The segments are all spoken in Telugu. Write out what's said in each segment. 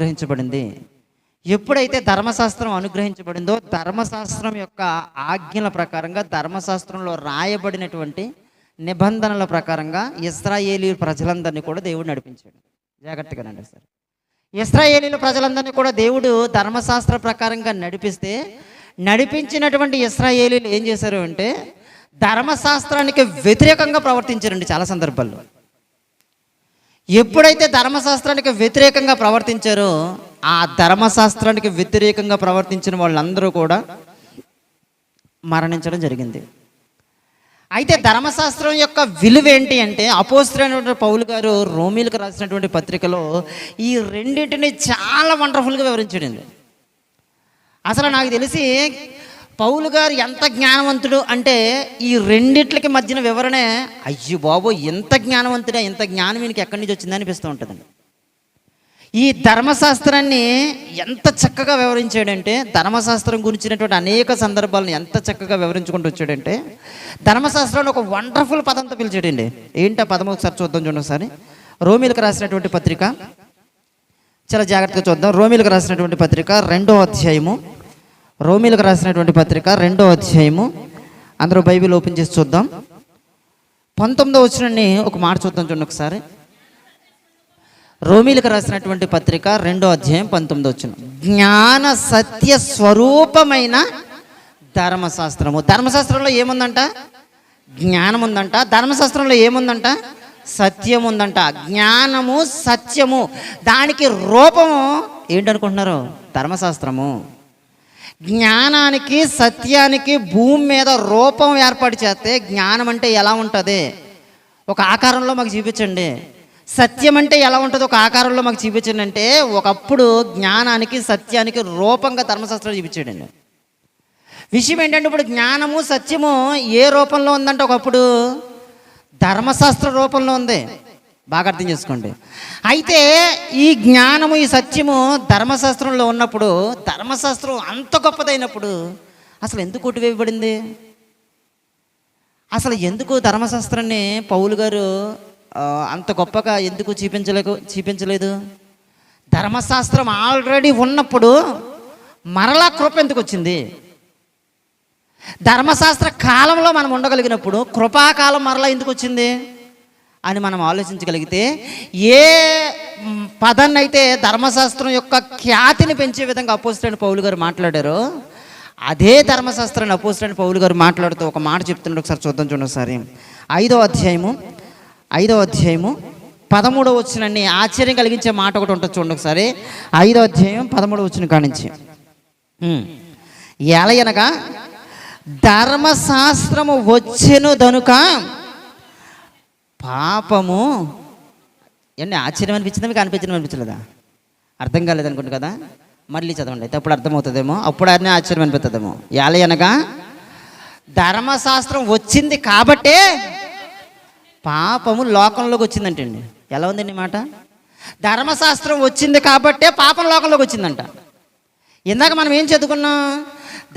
అనుగ్రహించబడింది. ఎప్పుడైతే ధర్మశాస్త్రం అనుగ్రహించబడిందో ధర్మశాస్త్రం యొక్క ఆజ్ఞల ప్రకారంగా, ధర్మశాస్త్రంలో రాయబడినటువంటి నిబంధనల ప్రకారంగా ఇశ్రాయేలీ ప్రజలందరినీ కూడా దేవుడు నడిపించాడు. జాగ్రత్తగా నండి సార్. ఇశ్రాయేలీల ప్రజలందరినీ కూడా దేవుడు ధర్మశాస్త్ర ప్రకారంగా నడిపించినటువంటి ఇశ్రాయేలీలు ఏం చేశారు అంటే ధర్మశాస్త్రానికి వ్యతిరేకంగా ప్రవర్తించారండి. చాలా సందర్భాల్లో ఎప్పుడైతే ధర్మశాస్త్రానికి వ్యతిరేకంగా ప్రవర్తించారో ఆ ధర్మశాస్త్రానికి వ్యతిరేకంగా ప్రవర్తించిన వాళ్ళందరూ కూడా మరణించడం జరిగింది. అయితే ధర్మశాస్త్రం యొక్క విలువ ఏంటి అంటే అపోస్తలుడైన పౌలు గారు రోమీలకు రాసినటువంటి పత్రికలో ఈ రెండింటిని చాలా వండర్ఫుల్గా వివరించాడండి. అసలు నాకు తెలిసి పౌలు గారు ఎంత జ్ఞానవంతుడు అంటే ఈ రెండిట్లకి మధ్యన వివరణే అయ్యో బాబో ఎంత జ్ఞానవంతుడా, ఎంత జ్ఞానం వీనికి ఎక్కడి నుంచి వచ్చిందని అనిపిస్తూ ఉంటుందండి. ఈ ధర్మశాస్త్రాన్ని ఎంత చక్కగా వివరించాడంటే, ధర్మశాస్త్రం గురించినటువంటి అనేక సందర్భాలను ఎంత చక్కగా వివరించుకుంటూ వచ్చాడంటే ధర్మశాస్త్రాన్ని ఒక వండర్ఫుల్ పదంతో పిలిచాడండి. ఏంటి ఆ పదం ఒకసారి చూద్దాం. చూడండి ఒకసారి రోమీలకు రాసినటువంటి పత్రిక, చాలా జాగ్రత్తగా చూద్దాం. రోమీలకు రాసినటువంటి పత్రిక 2వ అధ్యాయము, రోమీలకు రాసినటువంటి పత్రిక 2వ అధ్యాయము. అందరూ బైబిల్ ఓపెన్ చేసి చూద్దాం. 19వ వచనాన్ని ఒక మాట చూద్దాం. చూడండి ఒకసారి. రోమీలకు రాసినటువంటి పత్రిక 2వ అధ్యాయం 19వ వచనం. జ్ఞాన సత్య స్వరూపమైన ధర్మశాస్త్రము. ధర్మశాస్త్రంలో ఏముందంట? జ్ఞానం ఉందంట. ధర్మశాస్త్రంలో ఏముందంట? సత్యం ఉందంట. జ్ఞానము సత్యము దానికి రూపము ఏంటనుకుంటున్నారు? ధర్మశాస్త్రము. జ్ఞానానికి సత్యానికి భూమి మీద రూపం ఏర్పాటు చేస్తే జ్ఞానం అంటే ఎలా ఉంటుంది ఒక ఆకారంలో మాకు చూపించండి, సత్యం అంటే ఎలా ఉంటుందో ఒక ఆకారంలో మాకు చూపించండి అంటే ఒకప్పుడు జ్ఞానానికి సత్యానికి రూపంగా ధర్మశాస్త్రం చూపించాడండి. విషయం ఏంటంటే ఇప్పుడు జ్ఞానము సత్యము ఏ రూపంలో ఉందంటే ఒకప్పుడు ధర్మశాస్త్ర రూపంలో ఉంది. బాగా అర్థం చేసుకోండి. అయితే ఈ జ్ఞానము ఈ సత్యము ధర్మశాస్త్రంలో ఉన్నప్పుడు, ధర్మశాస్త్రం అంత గొప్పదైనప్పుడు అసలు ఎందుకు కొట్టివేయబడింది? అసలు ఎందుకు ధర్మశాస్త్రాన్ని పౌలు గారు అంత గొప్పగా ఎందుకు చూపించలేదు? ధర్మశాస్త్రం ఆల్రెడీ ఉన్నప్పుడు మరలా కృప ఎందుకు వచ్చింది? ధర్మశాస్త్ర కాలంలో మనం ఉండగలిగినప్పుడు కృపాకాలం మరలా ఎందుకు వచ్చింది అని మనం ఆలోచించగలిగితే, ఏ పదాన్ని అయితే ధర్మశాస్త్రం యొక్క ఖ్యాతిని పెంచే విధంగా అపోస్తలుడైన పౌలు గారు మాట్లాడారో అదే ధర్మశాస్త్రాన్ని అపోస్తలుడైన పౌలు గారు మాట్లాడుతూ ఒక మాట చెప్తున్నాడు. ఒకసారి చూద్దాం. చూడండి ఒకసారి. 5వ అధ్యాయము 13వ వచనాన్ని ఆశ్చర్యం కలిగించే మాట ఒకటి ఉంటుంది. చూడండి ఒకసారి. 5వ అధ్యాయం 13వ వచనం కానించి. ఎలయనగా ధర్మశాస్త్రము వచ్చెను దనుక పాపము. ఏంటి ఆశ్చర్యం అనిపించిందా మీకు? అనిపించలేదా? అర్థం కాలేదనుకుంటు కదా. మళ్ళీ చదవండి. అయితే అప్పుడు అర్థమవుతుందేమో, అప్పుడు అన్నీ ఆశ్చర్యం అనిపిస్తుందేమో. ఎలయనగా ధర్మశాస్త్రం వచ్చింది కాబట్టే పాపము లోకంలోకి వచ్చిందంటే అండి. ఎలా ఉందండి మాట? ధర్మశాస్త్రం వచ్చింది కాబట్టే పాపం లోకంలోకి వచ్చిందంట. ఇందాక మనం ఏం చదువుకున్నాం?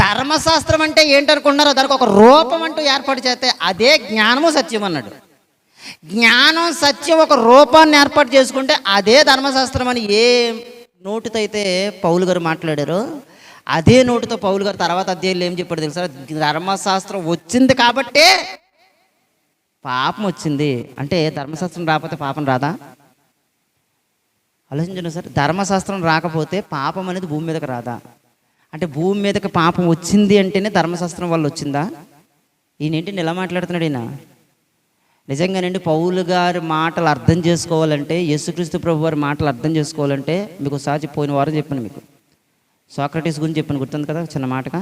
ధర్మశాస్త్రం అంటే ఏంటనుకున్నారో దానికి ఒక రూపం అంటూ ఏర్పాటు చేస్తే అదే జ్ఞానము సత్యం అన్నాడు. జ్ఞానం సత్యం ఒక రూపాన్ని ఏర్పాటు చేసుకుంటే అదే ధర్మశాస్త్రం అని ఏ నోటుతో అయితే పౌలు గారు మాట్లాడారో అదే నోటుతో పౌలు గారు తర్వాత అధ్యాయంలో ఏం చెప్పాడు తెలుసా? ధర్మశాస్త్రం వచ్చింది కాబట్టే పాపం వచ్చింది. అంటే ధర్మశాస్త్రం రాకపోతే పాపం రాదా? ఆలోచించండి సార్. ధర్మశాస్త్రం రాకపోతే పాపం అనేది భూమి మీదకి రాదా? అంటే భూమి మీదకి పాపం వచ్చింది అంటేనే ధర్మశాస్త్రం వల్ల వచ్చిందా? ఈయనేంటి ఇలా మాట్లాడుతున్నాడు ఈయన? నిజంగానండి పౌలు గారి మాటలు అర్థం చేసుకోవాలంటే, యేసుక్రీస్తు ప్రభు వారి మాటలు అర్థం చేసుకోవాలంటే మీకు ఒకసారి పోయిన వారం చెప్పాను, మీకు సోక్రటీస్ గురించి చెప్పాను, గుర్తుంది కదా చిన్న మాటగా.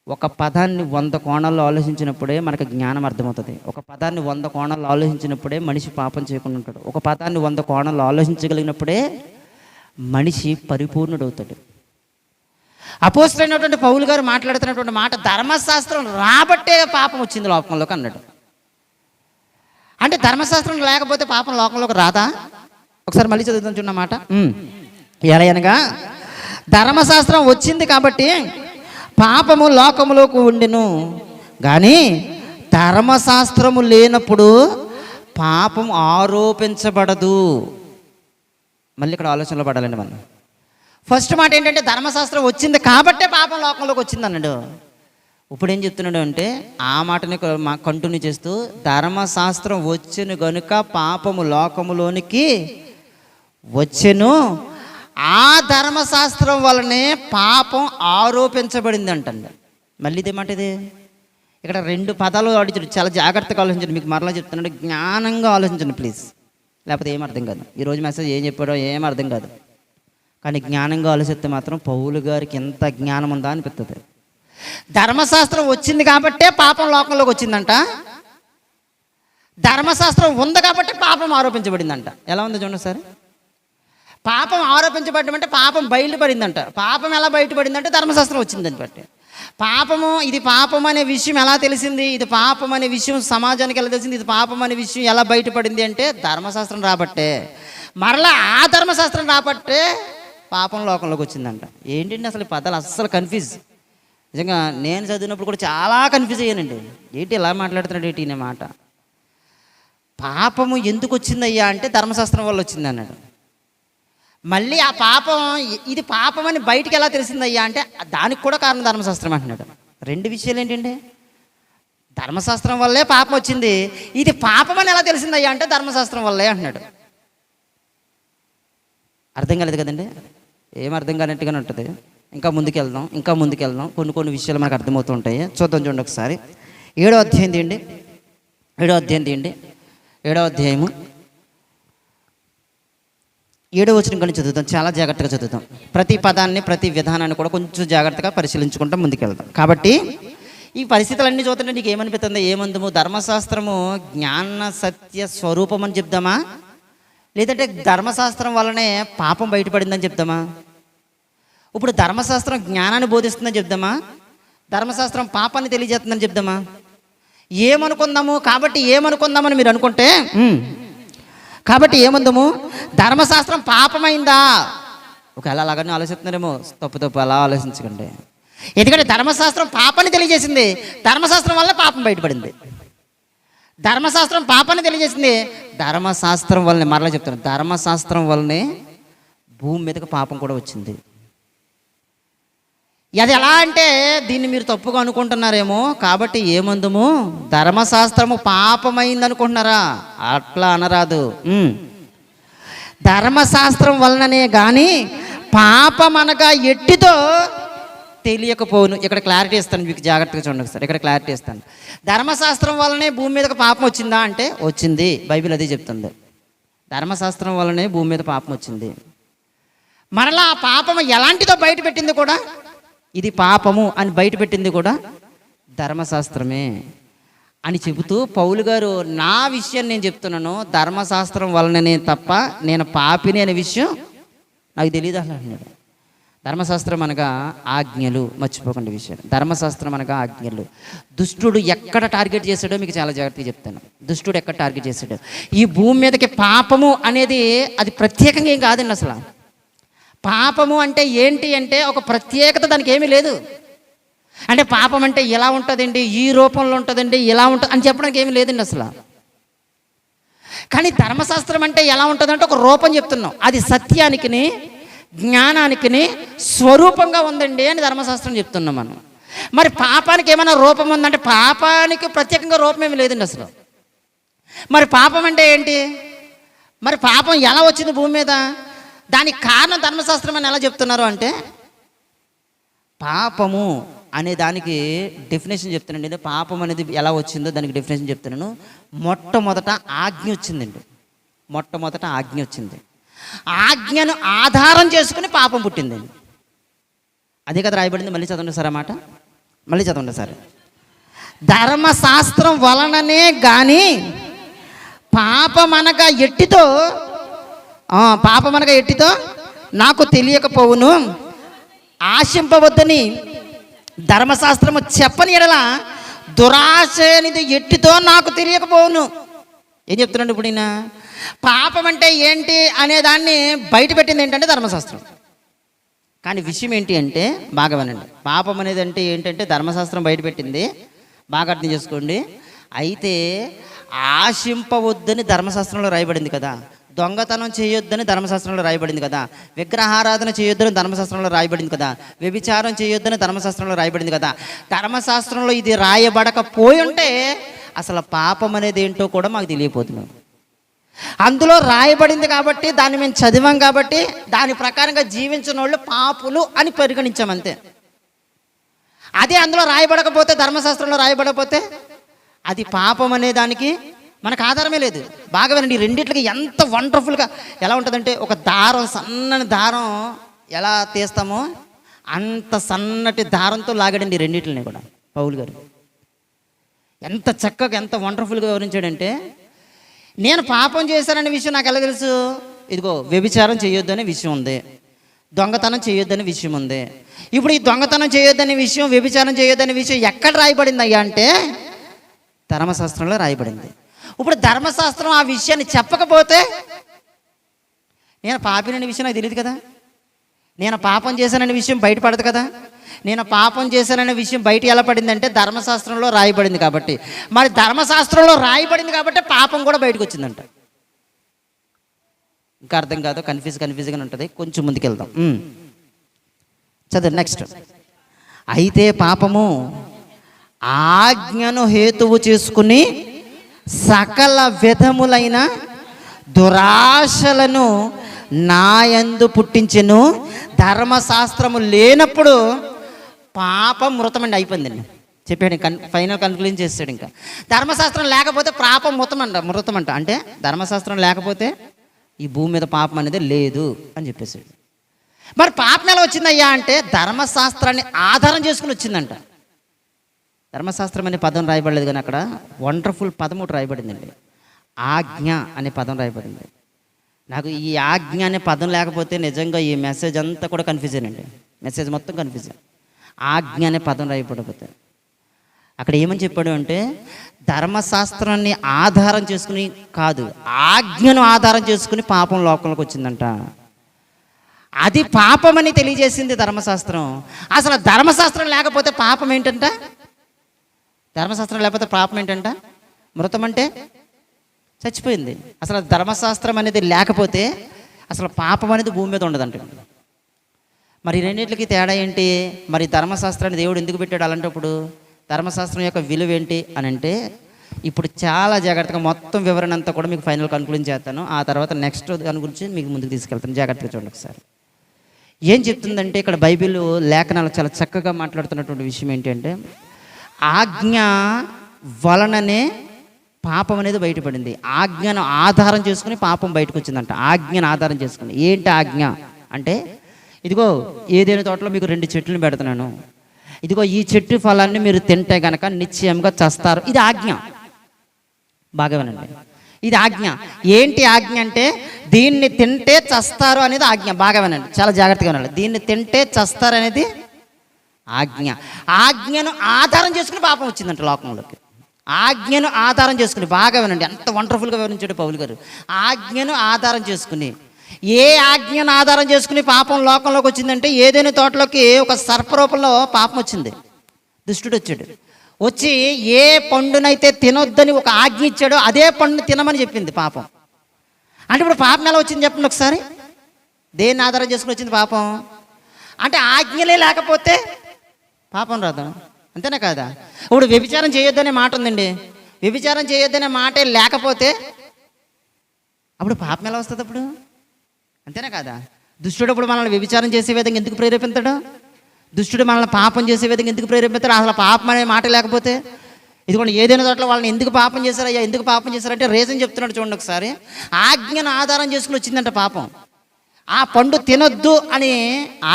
ఒక పదాన్ని 100 కోణాల్లో ఆలోచించినప్పుడే మనకు జ్ఞానం అర్థమవుతుంది. ఒక పదాన్ని 100 కోణాల్లో ఆలోచించినప్పుడే మనిషి పాపం చేయకుండా ఉంటాడు. ఒక పదాన్ని 100 కోణాల్లో ఆలోచించగలిగినప్పుడే మనిషి పరిపూర్ణుడవుతాడు. అపోస్తలుడైనటువంటి పౌలు గారు మాట్లాడుతున్నటువంటి మాట ధర్మశాస్త్రం రాబట్టే పాపం వచ్చింది లోకంలోకి అన్నాడు. అంటే ధర్మశాస్త్రం లేకపోతే పాపం లోకంలోకి రాదా? ఒకసారి మళ్ళీ చదువుతాం చూన్న మాట. ఎలా అనగా ధర్మశాస్త్రం వచ్చింది కాబట్టి పాపము లోకములోకి ఉండెను, కానీ ధర్మశాస్త్రము లేనప్పుడు పాపం ఆరోపించబడదు. మళ్ళీ ఇక్కడ ఆలోచనలో పడాలండి మనం. ఫస్ట్ మాట ఏంటంటే ధర్మశాస్త్రం వచ్చింది కాబట్టే పాపం లోకంలోకి వచ్చింది అన్నాడు. ఇప్పుడు ఏం చెప్తున్నాడు అంటే ఆ మాటని కంటిన్యూ చేస్తూ ధర్మశాస్త్రం వచ్చెను గనుక పాపము లోకములోనికి వచ్చెను, ఆ ధర్మశాస్త్రం వలనే పాపం ఆరోపించబడింది అంటండి. మళ్ళీ ఇదేమాట ఇది ఇక్కడ 2 పదాలు అడిచాడు. చాలా జాగ్రత్తగా ఆలోచించండి. మీకు మరలా చెప్తున్నాడు, జ్ఞానంగా ఆలోచించండి ప్లీజ్, లేకపోతే ఏం అర్థం కాదు. ఈరోజు మెసేజ్ ఏం చెప్పాడో ఏం అర్థం కాదు. కానీ జ్ఞానంగా ఆలోచిస్తే మాత్రం పౌలు గారికి ఎంత జ్ఞానం ఉందా అనిపిస్తుంది. ధర్మశాస్త్రం వచ్చింది కాబట్టే పాపం లోకంలోకి వచ్చిందంట, ధర్మశాస్త్రం ఉంది కాబట్టి పాపం ఆరోపించబడిందంట. ఎలా ఉందో చూడండి సార్. పాపం ఆరోపించబడడం అంటే పాపం బయలుపడిందంట. పాపం ఎలా బయటపడిందంటే ధర్మశాస్త్రం వచ్చిందని బట్టి. పాపము, ఇది పాపం అనే విషయం ఎలా తెలిసింది, ఇది పాపం అనే విషయం సమాజానికి ఎలా తెలిసింది, ఇది పాపం అనే విషయం ఎలా బయటపడింది అంటే ధర్మశాస్త్రం రాబట్టే. మరలా ఆ ధర్మశాస్త్రం రాబట్టే పాపం లోకంలోకి వచ్చిందంట. ఏంటండి అసలు ఈ పదాలు అస్సలు కన్ఫ్యూజ్. నిజంగా నేను చదివినప్పుడు కూడా చాలా కన్ఫ్యూజ్ అయ్యానండి. ఏంటి ఇలా మాట్లాడుతున్నాడు ఏంటి అనే మాట. పాపము ఎందుకు వచ్చిందయ్యా అంటే ధర్మశాస్త్రం వల్ల వచ్చింది అన్నాడు. మళ్ళీ ఆ పాపం, ఇది పాపం అని బయటికి ఎలా తెలిసిందయ్యా అంటే దానికి కూడా కారణం ధర్మశాస్త్రం అంటున్నాడు. 2 విషయాలు ఏంటండి, ధర్మశాస్త్రం వల్లే పాపం వచ్చింది, ఇది పాపం అని ఎలా తెలిసిందయ్యా అంటే ధర్మశాస్త్రం వల్లే అంటున్నాడు. అర్థం కాలేదు కదండి, ఏం అర్థం కానట్టుగానే ఉంటుంది. ఇంకా ముందుకెళ్దాం. కొన్ని విషయాలు మనకు అర్థమవుతూ ఉంటాయి. చూద్దాం చూడండి ఒకసారి. 7వ అధ్యాయం తీయండి. 7వ అధ్యాయము 7వ వచనం కానీ చదువుతాం. చాలా జాగ్రత్తగా చదువుతాం. ప్రతి పదాన్ని, ప్రతి విధానాన్ని కూడా కొంచెం జాగ్రత్తగా పరిశీలించుకుంటూ ముందుకెళ్దాం. కాబట్టి ఈ పరిస్థితులన్నీ చూస్తుంటే నీకు ఏమనిపిస్తుంది? ఏమందము, ధర్మశాస్త్రము జ్ఞాన సత్య స్వరూపం అని చెప్దామా, లేదంటే ధర్మశాస్త్రం వల్లనే పాపం బయటపడిందని చెప్దామా? ఇప్పుడు ధర్మశాస్త్రం జ్ఞానాన్ని బోధిస్తుందని చెప్దామా, ధర్మశాస్త్రం పాపాన్ని తెలియజేస్తుందని చెప్దామా? ఏమనుకుందాము? కాబట్టి ఏమనుకుందామని మీరు అనుకుంటే, కాబట్టి ఏముందము, ధర్మశాస్త్రం పాపమైందా? ఒకవేళ అలాగనే ఆలోచిస్తున్నారేమో. తప్పు అలా ఆలోచించకండి. ఎందుకంటే ధర్మశాస్త్రం పాపాన్ని తెలియజేసింది, ధర్మశాస్త్రం వల్ల పాపం బయటపడింది. ధర్మశాస్త్రం పాపాన్ని తెలియజేసింది, ధర్మశాస్త్రం వల్లనే, మరలా చెప్తాను, ధర్మశాస్త్రం వల్లనే భూమి మీదకి పాపం కూడా వచ్చింది. అది ఎలా అంటే దీన్ని మీరు తప్పుగా అనుకుంటున్నారేమో. కాబట్టి ఏమందుము, ధర్మశాస్త్రము పాపమైంది అనుకుంటున్నారా? అట్లా అనరాదు. ధర్మశాస్త్రం వలననే కానీ పాపమనగా ఎట్టితో తెలియకపోను. ఇక్కడ క్లారిటీ ఇస్తాను, మీకు జాగ్రత్తగా చూడండి సార్. ఇక్కడ క్లారిటీ ఇస్తాను. ధర్మశాస్త్రం వల్లనే భూమి మీదకి పాపం వచ్చిందా అంటే వచ్చింది. బైబిల్ అదే చెప్తుంది. ధర్మశాస్త్రం వల్లనే భూమి మీద పాపం వచ్చింది. మరలా ఆ పాపం ఎలాంటిదో బయట పెట్టింది కూడా, ఇది పాపము అని బయటపెట్టింది కూడా ధర్మశాస్త్రమే అని చెబుతూ పౌలు గారు, నా విషయం నేను చెప్తున్నాను, ధర్మశాస్త్రం వలననే తప్ప నేను పాపిని అనే విషయం నాకు తెలియదు అన్నాడు. ధర్మశాస్త్రం అనగా ఆజ్ఞలు, మర్చిపోకండి విషయం. ధర్మశాస్త్రం అనగా ఆజ్ఞలు. దుష్టుడు ఎక్కడ టార్గెట్ చేశాడో మీకు చాలా జాగ్రత్తగా చెప్తాను. దుష్టుడు ఎక్కడ టార్గెట్ చేశాడో, ఈ భూమి మీదకి పాపము అనేది అది ప్రత్యేకంగా ఏం కాదండి అసలు. పాపము అంటే ఏంటి అంటే ఒక ప్రత్యేకత దానికి ఏమీ లేదు. అంటే పాపం అంటే ఇలా ఉంటుందండి, ఈ రూపంలో ఉంటుందండి, ఇలా ఉంటుంది అని చెప్పడానికి ఏమీ లేదండి అసలు. కానీ ధర్మశాస్త్రం అంటే ఎలా ఉంటుందంటే ఒక రూపం చెప్తున్నాం, అది సత్యానికి జ్ఞానానికి స్వరూపంగా ఉందండి అని ధర్మశాస్త్రం చెప్తున్నాం మనం. మరి పాపానికి ఏమైనా రూపం ఉందంటే పాపానికి ప్రత్యేకంగా రూపం ఏమీ లేదండి అసలు. మరి పాపం అంటే ఏంటి? మరి పాపం ఎలా వచ్చింది భూమి మీద? దానికి కారణం ధర్మశాస్త్రం అని ఎలా చెప్తున్నారు అంటే, పాపము అనే దానికి డెఫినేషన్ చెప్తున్నాను. పాపం అనేది ఎలా వచ్చిందో దానికి డెఫినేషన్ చెప్తున్నాను. మొట్టమొదట ఆజ్ఞ వచ్చిందండి. ఆజ్ఞ వచ్చింది. ఆజ్ఞను ఆధారం చేసుకుని పాపం పుట్టిందండి. అదే కదా రాయబడింది. మళ్ళీ చదవండి సార్ ఆ మాట, మళ్ళీ చదవండి సార్. ధర్మశాస్త్రం వలననే కానీ పాపమనగా ఎట్టితో నాకు తెలియకపోవును, ఆశింపవద్దని ధర్మశాస్త్రము చెప్పని ఎడల దురాశ అనేది ఎట్టితో నాకు తెలియకపోవును. ఏం చెప్తున్నాడు ఇప్పుడు ఈయన? పాపం అంటే ఏంటి అనే దాన్ని బయటపెట్టింది ఏంటంటే ధర్మశాస్త్రం. కానీ విషయం ఏంటి అంటే బాగా వినండి. పాపం అనేది అంటే ఏంటంటే ధర్మశాస్త్రం బయటపెట్టింది, బాగా అర్థం చేసుకోండి. అయితే ఆశింపవద్దని ధర్మశాస్త్రంలో రాయబడింది కదా. దొంగతనం చేయొద్దని ధర్మశాస్త్రంలో రాయబడింది కదా, విగ్రహారాధన చేయొద్దని ధర్మశాస్త్రంలో రాయబడింది కదా, వ్యభిచారం చేయొద్దని ధర్మశాస్త్రంలో రాయబడింది కదా. ధర్మశాస్త్రంలో ఇది రాయబడకపోయి ఉంటే అసలు పాపం అనేది ఏంటో కూడా మాకు తెలియపోతున్నాం. అందులో రాయబడింది కాబట్టి దాన్ని మేము చదివాం కాబట్టి దాని ప్రకారంగా జీవించిన వాళ్ళు పాపులు అని పరిగణించామంతే. అదే అందులో రాయబడకపోతే, ధర్మశాస్త్రంలో రాయబడకపోతే అది పాపం అనే దానికి మనకు ఆధారమే లేదు. బాగా వినండి, ఈ రెండిట్లకి ఎంత వండర్ఫుల్గా ఎలా ఉంటుందంటే, ఒక దారం, సన్నని దారం ఎలా తీస్తామో అంత సన్నటి దారంతో లాగాడండి రెండిట్లని కూడా పౌలు గారు. ఎంత చక్కగా, ఎంత వండర్ఫుల్గా వివరించాడంటే, నేను పాపం చేశాననే విషయం నాకు ఎలా తెలుసు? ఇదిగో వ్యభిచారం చేయొద్దు అనే విషయం ఉంది, దొంగతనం చేయొద్దనే విషయం ఉంది. ఇప్పుడు ఈ దొంగతనం చేయొద్దనే విషయం, వ్యభిచారం చేయొద్దనే విషయం ఎక్కడ రాయబడింది అయ్యా అంటే ధర్మశాస్త్రంలో రాయబడింది. ఇప్పుడు ధర్మశాస్త్రం ఆ విషయాన్ని చెప్పకపోతే నేను పాపిననే విషయం నాకు తెలియదు కదా, నేను పాపం చేశాననే విషయం బయటపడదు కదా. నేను పాపం చేశాననే విషయం బయట ఎలా పడిందంటే ధర్మశాస్త్రంలో రాయబడింది కాబట్టి. మరి ధర్మశాస్త్రంలో రాయబడింది కాబట్టి పాపం కూడా బయటకు వచ్చిందంట. ఇంకా అర్థం కాదు, కన్ఫ్యూజ్గా ఉంటుంది. కొంచెం ముందుకెళ్దాం, చదువు నెక్స్ట్. అయితే పాపము ఆజ్ఞను హేతువు చేసుకుని సకల విధములైన దురాశలను నాయందు పుట్టించెను. ధర్మశాస్త్రము లేనప్పుడు పాపం మృతమండి, అయిపోయిందండి. చెప్పాడు, ఫైనల్ కన్క్లూజన్ చేస్తాడు. ఇంకా ధర్మశాస్త్రం లేకపోతే పాపం మృతమంట అంటే ధర్మశాస్త్రం లేకపోతే ఈ భూమి మీద పాపం అనేది లేదు అని చెప్పేసాడు. మరి పాపం ఎలా వచ్చిందయ్యా అంటే ధర్మశాస్త్రాన్ని ఆధారం చేసుకుని వచ్చిందంట. ధర్మశాస్త్రం అనే పదం రాయబడలేదు, కానీ అక్కడ వండర్ఫుల్ పదం ఒకటి రాయబడిందండి, ఆజ్ఞ అనే పదం రాయబడింది. నాకు ఈ ఆజ్ఞ అనే పదం లేకపోతే నిజంగా ఈ మెసేజ్ అంతా కూడా కన్ఫ్యూజన్ అండి. మెసేజ్ మొత్తం కన్ఫ్యూజన్. ఆజ్ఞ అనే పదం రాయబడకపోతే అక్కడ ఏమని చెప్పాడు అంటే ధర్మశాస్త్రాన్ని ఆధారం చేసుకుని కాదు, ఆజ్ఞను ఆధారం చేసుకుని పాపం లోకంలోకి వచ్చిందంట. అది పాపమని తెలియజేసింది ధర్మశాస్త్రం. అసలు ధర్మశాస్త్రం లేకపోతే పాపం ఏంటంట? ధర్మశాస్త్రం లేకపోతే పాపం ఏంటంట? మృతం అంటే చచ్చిపోయింది. అసలు ధర్మశాస్త్రం అనేది లేకపోతే అసలు పాపం అనేది భూమి మీద ఉండదంట. మరి రెండింటికి తేడా ఏంటి? మరి ధర్మశాస్త్రాన్ని దేవుడు ఎందుకు పెట్టాడు అలాంటప్పుడు? ధర్మశాస్త్రం యొక్క విలువ ఏంటి అని అంటే ఇప్పుడు చాలా జాగ్రత్తగా మొత్తం వివరణ అంతా కూడా మీకు ఫైనల్ కన్క్లూజన్ చేస్తాను. ఆ తర్వాత నెక్స్ట్ దాని గురించి మీకు ముందుకు తీసుకెళ్తాను. జాగ్రత్తగా చూడండి ఒకసారి. ఏం చెప్తుందంటే ఇక్కడ బైబిల్ లేఖనాలు చాలా చక్కగా మాట్లాడుతున్నటువంటి విషయం ఏంటంటే ఆజ్ఞ వలననే పాపం అనేది బయటపడింది. ఆజ్ఞను ఆధారం చేసుకుని పాపం బయటకు వచ్చిందంట. ఆజ్ఞను ఆధారం చేసుకుని. ఏంటి ఆజ్ఞ అంటే ఇదిగో ఏదైనా తోటలో మీకు 2 చెట్లను పెడుతున్నాను, ఇదిగో ఈ చెట్టు ఫలాన్ని మీరు తింటే కనుక నిశ్చయంగా చస్తారు. ఇది ఆజ్ఞ. బాగా వినండి, ఇది ఆజ్ఞ. ఏంటి ఆజ్ఞ అంటే దీన్ని తింటే చస్తారు అనేది ఆజ్ఞ. బాగా వినండి, చాలా జాగ్రత్తగా వినాలి. దీన్ని తింటే చస్తారు అనేది ఆజ్ఞ. ఆజ్ఞను ఆధారం చేసుకుని పాపం వచ్చిందంట లోకంలోకి. ఆజ్ఞను ఆధారం చేసుకుని, బాగా వినండి, అంత వండర్ఫుల్గా వివరించాడు పౌలు గారు. ఆజ్ఞను ఆధారం చేసుకుని, ఏ ఆజ్ఞను ఆధారం చేసుకుని పాపం లోకంలోకి వచ్చిందంటే ఏదైనా తోటలోకి ఒక సర్పరూపంలో పాపం వచ్చింది. దుష్టుడు వచ్చాడు, వచ్చి ఏ పండునైతే తినొద్దని ఒక ఆజ్ఞ ఇచ్చాడో అదే పండుని తినమని చెప్పింది పాపం. అంటే ఇప్పుడు పాపం ఎలా వచ్చింది చెప్పండి ఒకసారి? దేన్ని ఆధారం చేసుకుని వచ్చింది పాపం? అంటే ఆజ్ఞలే లేకపోతే పాపం రాదు, అంతేనా కాదా? ఇప్పుడు వ్యభిచారం చేయొద్దనే మాట ఉందండి, వ్యభిచారం చేయొద్దనే మాటే లేకపోతే అప్పుడు పాపం ఎలా వస్తుంది అప్పుడు? అంతేనా కాదా? దుష్టుడు ఇప్పుడు మనల్ని వ్యభిచారం చేసే విధంగా ఎందుకు ప్రేరేపిస్తాడు? దుష్టుడు మనల్ని పాపం చేసే విధంగా ఎందుకు ప్రేరేపిస్తాడు? అసలు పాపం అనే మాట లేకపోతే ఇదిగోండి ఏదైనా చోట్ల వాళ్ళని ఎందుకు పాపం చేశారయ్యా, ఎందుకు పాపం చేశారంటే రీజన్ చెప్తున్నాడు చూడండి ఒకసారి. ఆజ్ఞను ఆధారం చేసుకుని వచ్చిందంట పాపం. ఆ పండు తినొద్దు అని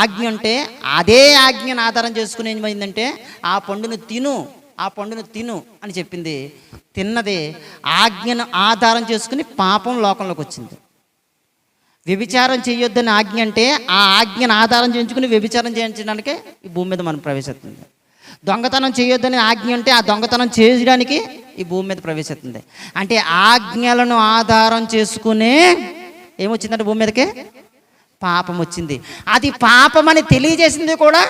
ఆజ్ఞ ఉంటే అదే ఆజ్ఞను ఆధారం చేసుకుని ఏమైందంటే ఆ పండును తిను అని చెప్పింది. తిన్నదే ఆజ్ఞను ఆధారం చేసుకుని పాపం లోకంలోకి వచ్చింది. వ్యభిచారం చేయొద్దని ఆజ్ఞ అంటే ఆ ఆజ్ఞను ఆధారం చేయించుకుని వ్యభిచారం చేయించడానికే ఈ భూమి మీద మనం ప్రవేశిస్తుంది. దొంగతనం చేయొద్దని ఆజ్ఞ అంటే ఆ దొంగతనం చేయడానికి ఈ భూమి మీద ప్రవేశిస్తుంది. అంటే ఆజ్ఞలను ఆధారం చేసుకునే ఏమొచ్చిందంటే భూమి మీదకే పాపం వచ్చింది. అది పాపమని తెలియజేసింది కూడా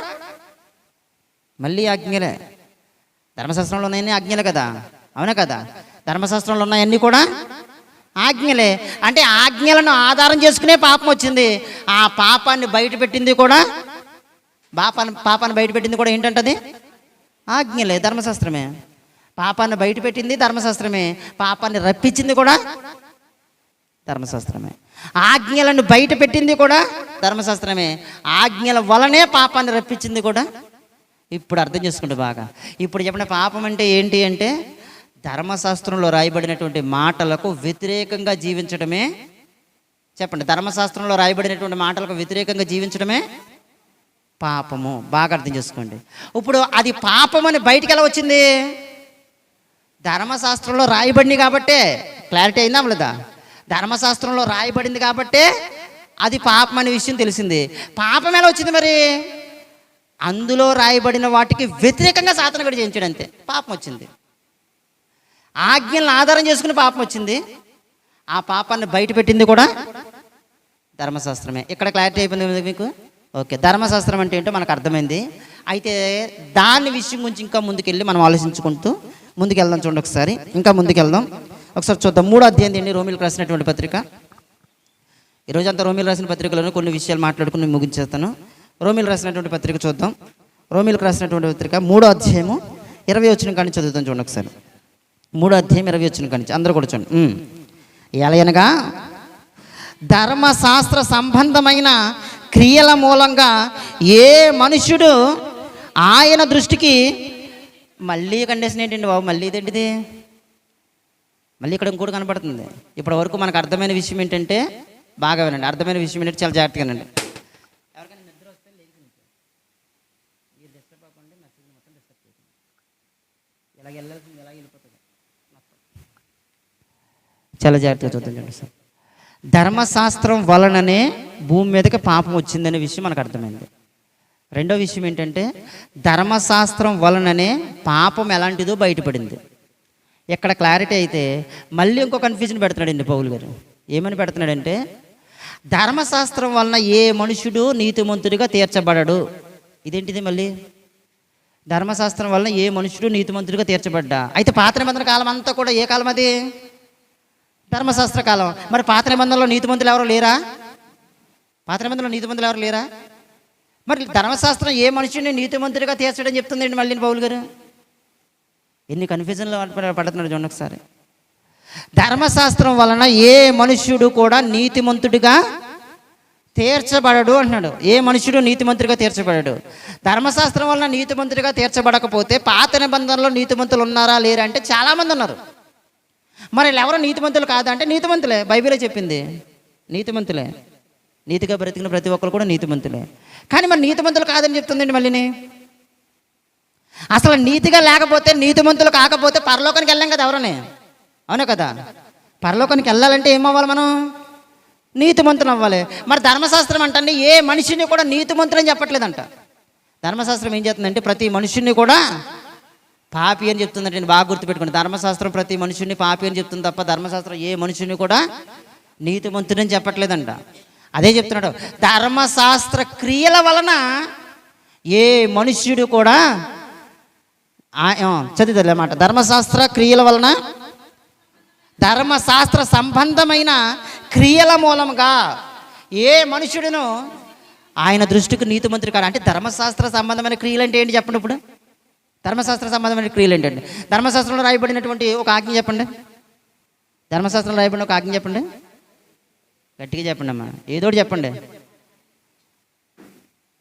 మళ్ళీ ఆజ్ఞలే. ధర్మశాస్త్రంలో ఉన్నాయన్నీ ఆజ్ఞలే కదా, అవునా కదా? ధర్మశాస్త్రంలో ఉన్నాయన్నీ కూడా ఆజ్ఞలే. అంటే ఆజ్ఞలను ఆధారం చేసుకునే పాపం వచ్చింది. ఆ పాపాన్ని బయటపెట్టింది కూడా పాపాన్ని బయటపెట్టింది కూడా ఏంటంటది? ఆజ్ఞలే, ధర్మశాస్త్రమే. పాపాన్ని బయటపెట్టింది ధర్మశాస్త్రమే, పాపాన్ని రప్పించింది కూడా ధర్మశాస్త్రమే. ఆజ్ఞలను బయట పెట్టింది కూడా ధర్మశాస్త్రమే, ఆజ్ఞల వలనే పాపాన్ని రప్పించింది కూడా. ఇప్పుడు అర్థం చేసుకుంటే బాగా. ఇప్పుడు చెప్పిన పాపం అంటే ఏంటి అంటే ధర్మశాస్త్రంలో రాయబడినటువంటి మాటలకు వ్యతిరేకంగా జీవించడమే. చెప్పండి, ధర్మశాస్త్రంలో రాయబడినటువంటి మాటలకు వ్యతిరేకంగా జీవించడమే పాపము. బాగా అర్థం చేసుకోండి. ఇప్పుడు అది పాపం అని బయటికి ఎలా వచ్చింది? ధర్మశాస్త్రంలో రాయబడింది కాబట్టే. క్లారిటీ అయిందా లేదా? ధర్మశాస్త్రంలో రాయబడింది కాబట్టే అది పాపం అనే విషయం తెలిసింది. పాపం ఎలా వచ్చింది మరి? అందులో రాయబడిన వాటికి వ్యతిరేకంగా సాధన కూడా చేయించాడు, అంతే పాపం వచ్చింది. ఆజ్ఞలను ఆధారం చేసుకుని పాపం వచ్చింది. ఆ పాపాన్ని బయట పెట్టింది కూడా ధర్మశాస్త్రమే. ఇక్కడ క్లారిటీ అయిపోయింది మీకు? ఓకే, ధర్మశాస్త్రం అంటే ఏంటో మనకు అర్థమైంది. అయితే దాని విషయం గురించి ఇంకా ముందుకెళ్ళి మనం ఆలోచించుకుంటూ ముందుకెళ్దాం. చూడండి ఒకసారి, ఇంకా ముందుకెళ్దాం. ఒకసారి చూద్దాం. 3వ అధ్యాయం అండి, రోమీలకు రాసినటువంటి పత్రిక. ఈరోజంతా రోమీలు రాసిన పత్రికలను కొన్ని విషయాలు మాట్లాడుకుని ముగించేస్తాను. రోమీలు రాసినటువంటి పత్రిక చూద్దాం. రోమీలకు రాసినటువంటి పత్రిక 3వ అధ్యాయము 20 వచనం కానీ చదువుతాం. చూడండి ఒకసారి. 3వ అధ్యాయం 20 వచనం కానీ అందరూ కూడా చూడండి. ఎలయనగా ధర్మశాస్త్ర సంబంధమైన క్రియల మూలంగా ఏ మనుష్యుడు ఆయన దృష్టికి, మళ్ళీ కండిషన్ ఏంటండి బాబు, మళ్ళీ ఇదేంటిది, మళ్ళీ ఇక్కడ ఇంకోటి కనపడుతుంది. ఇప్పటి వరకు మనకు అర్థమైన విషయం ఏంటంటే, బాగా వినండి, అర్థమైన విషయం ఏంటంటే చాలా జాగ్రత్తగా వినండి. ఎవరికైనా నిద్ర వస్తే డిస్టర్బ్ అవ్వకండి, మెసేజ్ మొత్తం డిస్టర్బ్ చేయండి. ఇలాగ వెళ్ళాల్సింది ఇలాగ వెళ్ళిపోతుంది. చాలా జాగ్రత్తగా చూద్దాం సార్. ధర్మశాస్త్రం వలననే భూమి మీదకి పాపం వచ్చిందనే విషయం మనకు అర్థమైంది. రెండో విషయం ఏంటంటే ధర్మశాస్త్రం వలననే పాపం ఎలాంటిదో బయటపడింది. ఎక్కడ క్లారిటీ అయితే మళ్ళీ ఇంకో కన్ఫ్యూజన్ పెడుతున్నాడండి పౌలు గారు. ఏమని పెడుతున్నాడంటే ధర్మశాస్త్రం వలన ఏ మనుషుడు నీతిమంతుడిగా తీర్చబడడు. ఇదేంటిది మళ్ళీ? ధర్మశాస్త్రం వలన ఏ మనుషుడు నీతిమంతుడిగా తీర్చబడ్డా. అయితే పాత నిబంధన కాలం అంతా కూడా ఏ కాలం అది? ధర్మశాస్త్ర కాలం. మరి పాత నిబంధనలో నీతిమంతులు ఎవరు లేరా? పాత నిబంధనలో నీతిమంతులు ఎవరు లేరా? మరి ధర్మశాస్త్రం ఏ మనుషుడిని నీతిమంతుడిగా తీర్చడం చెప్తుందండి మళ్ళీ పౌలు గారు. ఎన్ని కన్ఫ్యూజన్లో పడుతున్నాడు చూడండి ఒకసారి. ధర్మశాస్త్రం వలన ఏ మనుష్యుడు కూడా నీతిమంతుడిగా తీర్చబడడు అంటున్నాడు. ఏ మనుష్యుడు నీతిమంతుడిగా తీర్చబడడు. ధర్మశాస్త్రం వలన నీతిమంతుడిగా తీర్చబడకపోతే పాత నిబంధనలో నీతిమంతులు ఉన్నారా లేరా అంటే చాలామంది ఉన్నారు. మరి ఎవరు నీతిమంతులు కాదంటే నీతిమంతులే, బైబిలే చెప్పింది నీతిమంతులే. నీతిగా బ్రతికిన ప్రతి ఒక్కరు కూడా నీతిమంతులే. కానీ మరి నీతిమంతులు కాదని చెప్తుందండి మళ్ళీని. అసలు నీతిగా లేకపోతే నీతిమంతులు కాకపోతే పరలోకానికి వెళ్ళాం కదా ఎవరని, అవునా కదా? పరలోకానికి వెళ్ళాలంటే ఏమవ్వాలి మనం? నీతిమంతులు అవ్వాలి. మరి ధర్మశాస్త్రం అంటే ఏ మనిషిని కూడా నీతిమంతులని చెప్పట్లేదంట. ధర్మశాస్త్రం ఏం చేస్తుందంటే ప్రతి మనుషుని కూడా పాపి అని చెప్తుందంటే నేను బాగా గుర్తుపెట్టుకోండి. ధర్మశాస్త్రం ప్రతి మనుషుని పాపి అని చెప్తుంది తప్ప ధర్మశాస్త్రం ఏ మనుషుని కూడా నీతిమంతుడని చెప్పట్లేదంట. అదే చెప్తున్నాడు, ధర్మశాస్త్ర క్రియల వలన ఏ మనుష్యుడు కూడా చదివితే మాట. ధర్మశాస్త్ర క్రియల వలన, ధర్మశాస్త్ర సంబంధమైన క్రియల మూలంగా ఏ మనుషుడును ఆయన దృష్టికి నీతిమంతుడు కాదు. అంటే ధర్మశాస్త్ర సంబంధమైన క్రియలు అంటే ఏంటి చెప్పండి? ఇప్పుడు ధర్మశాస్త్ర సంబంధమైన క్రియలు ఏంటండి? ధర్మశాస్త్రంలో రాయబడినటువంటి ఒక ఆజ్ఞ చెప్పండి. ధర్మశాస్త్రంలో రాయబడిన ఒక ఆజ్ఞ చెప్పండి, గట్టిగా చెప్పండి అమ్మా, ఏదోటి చెప్పండి.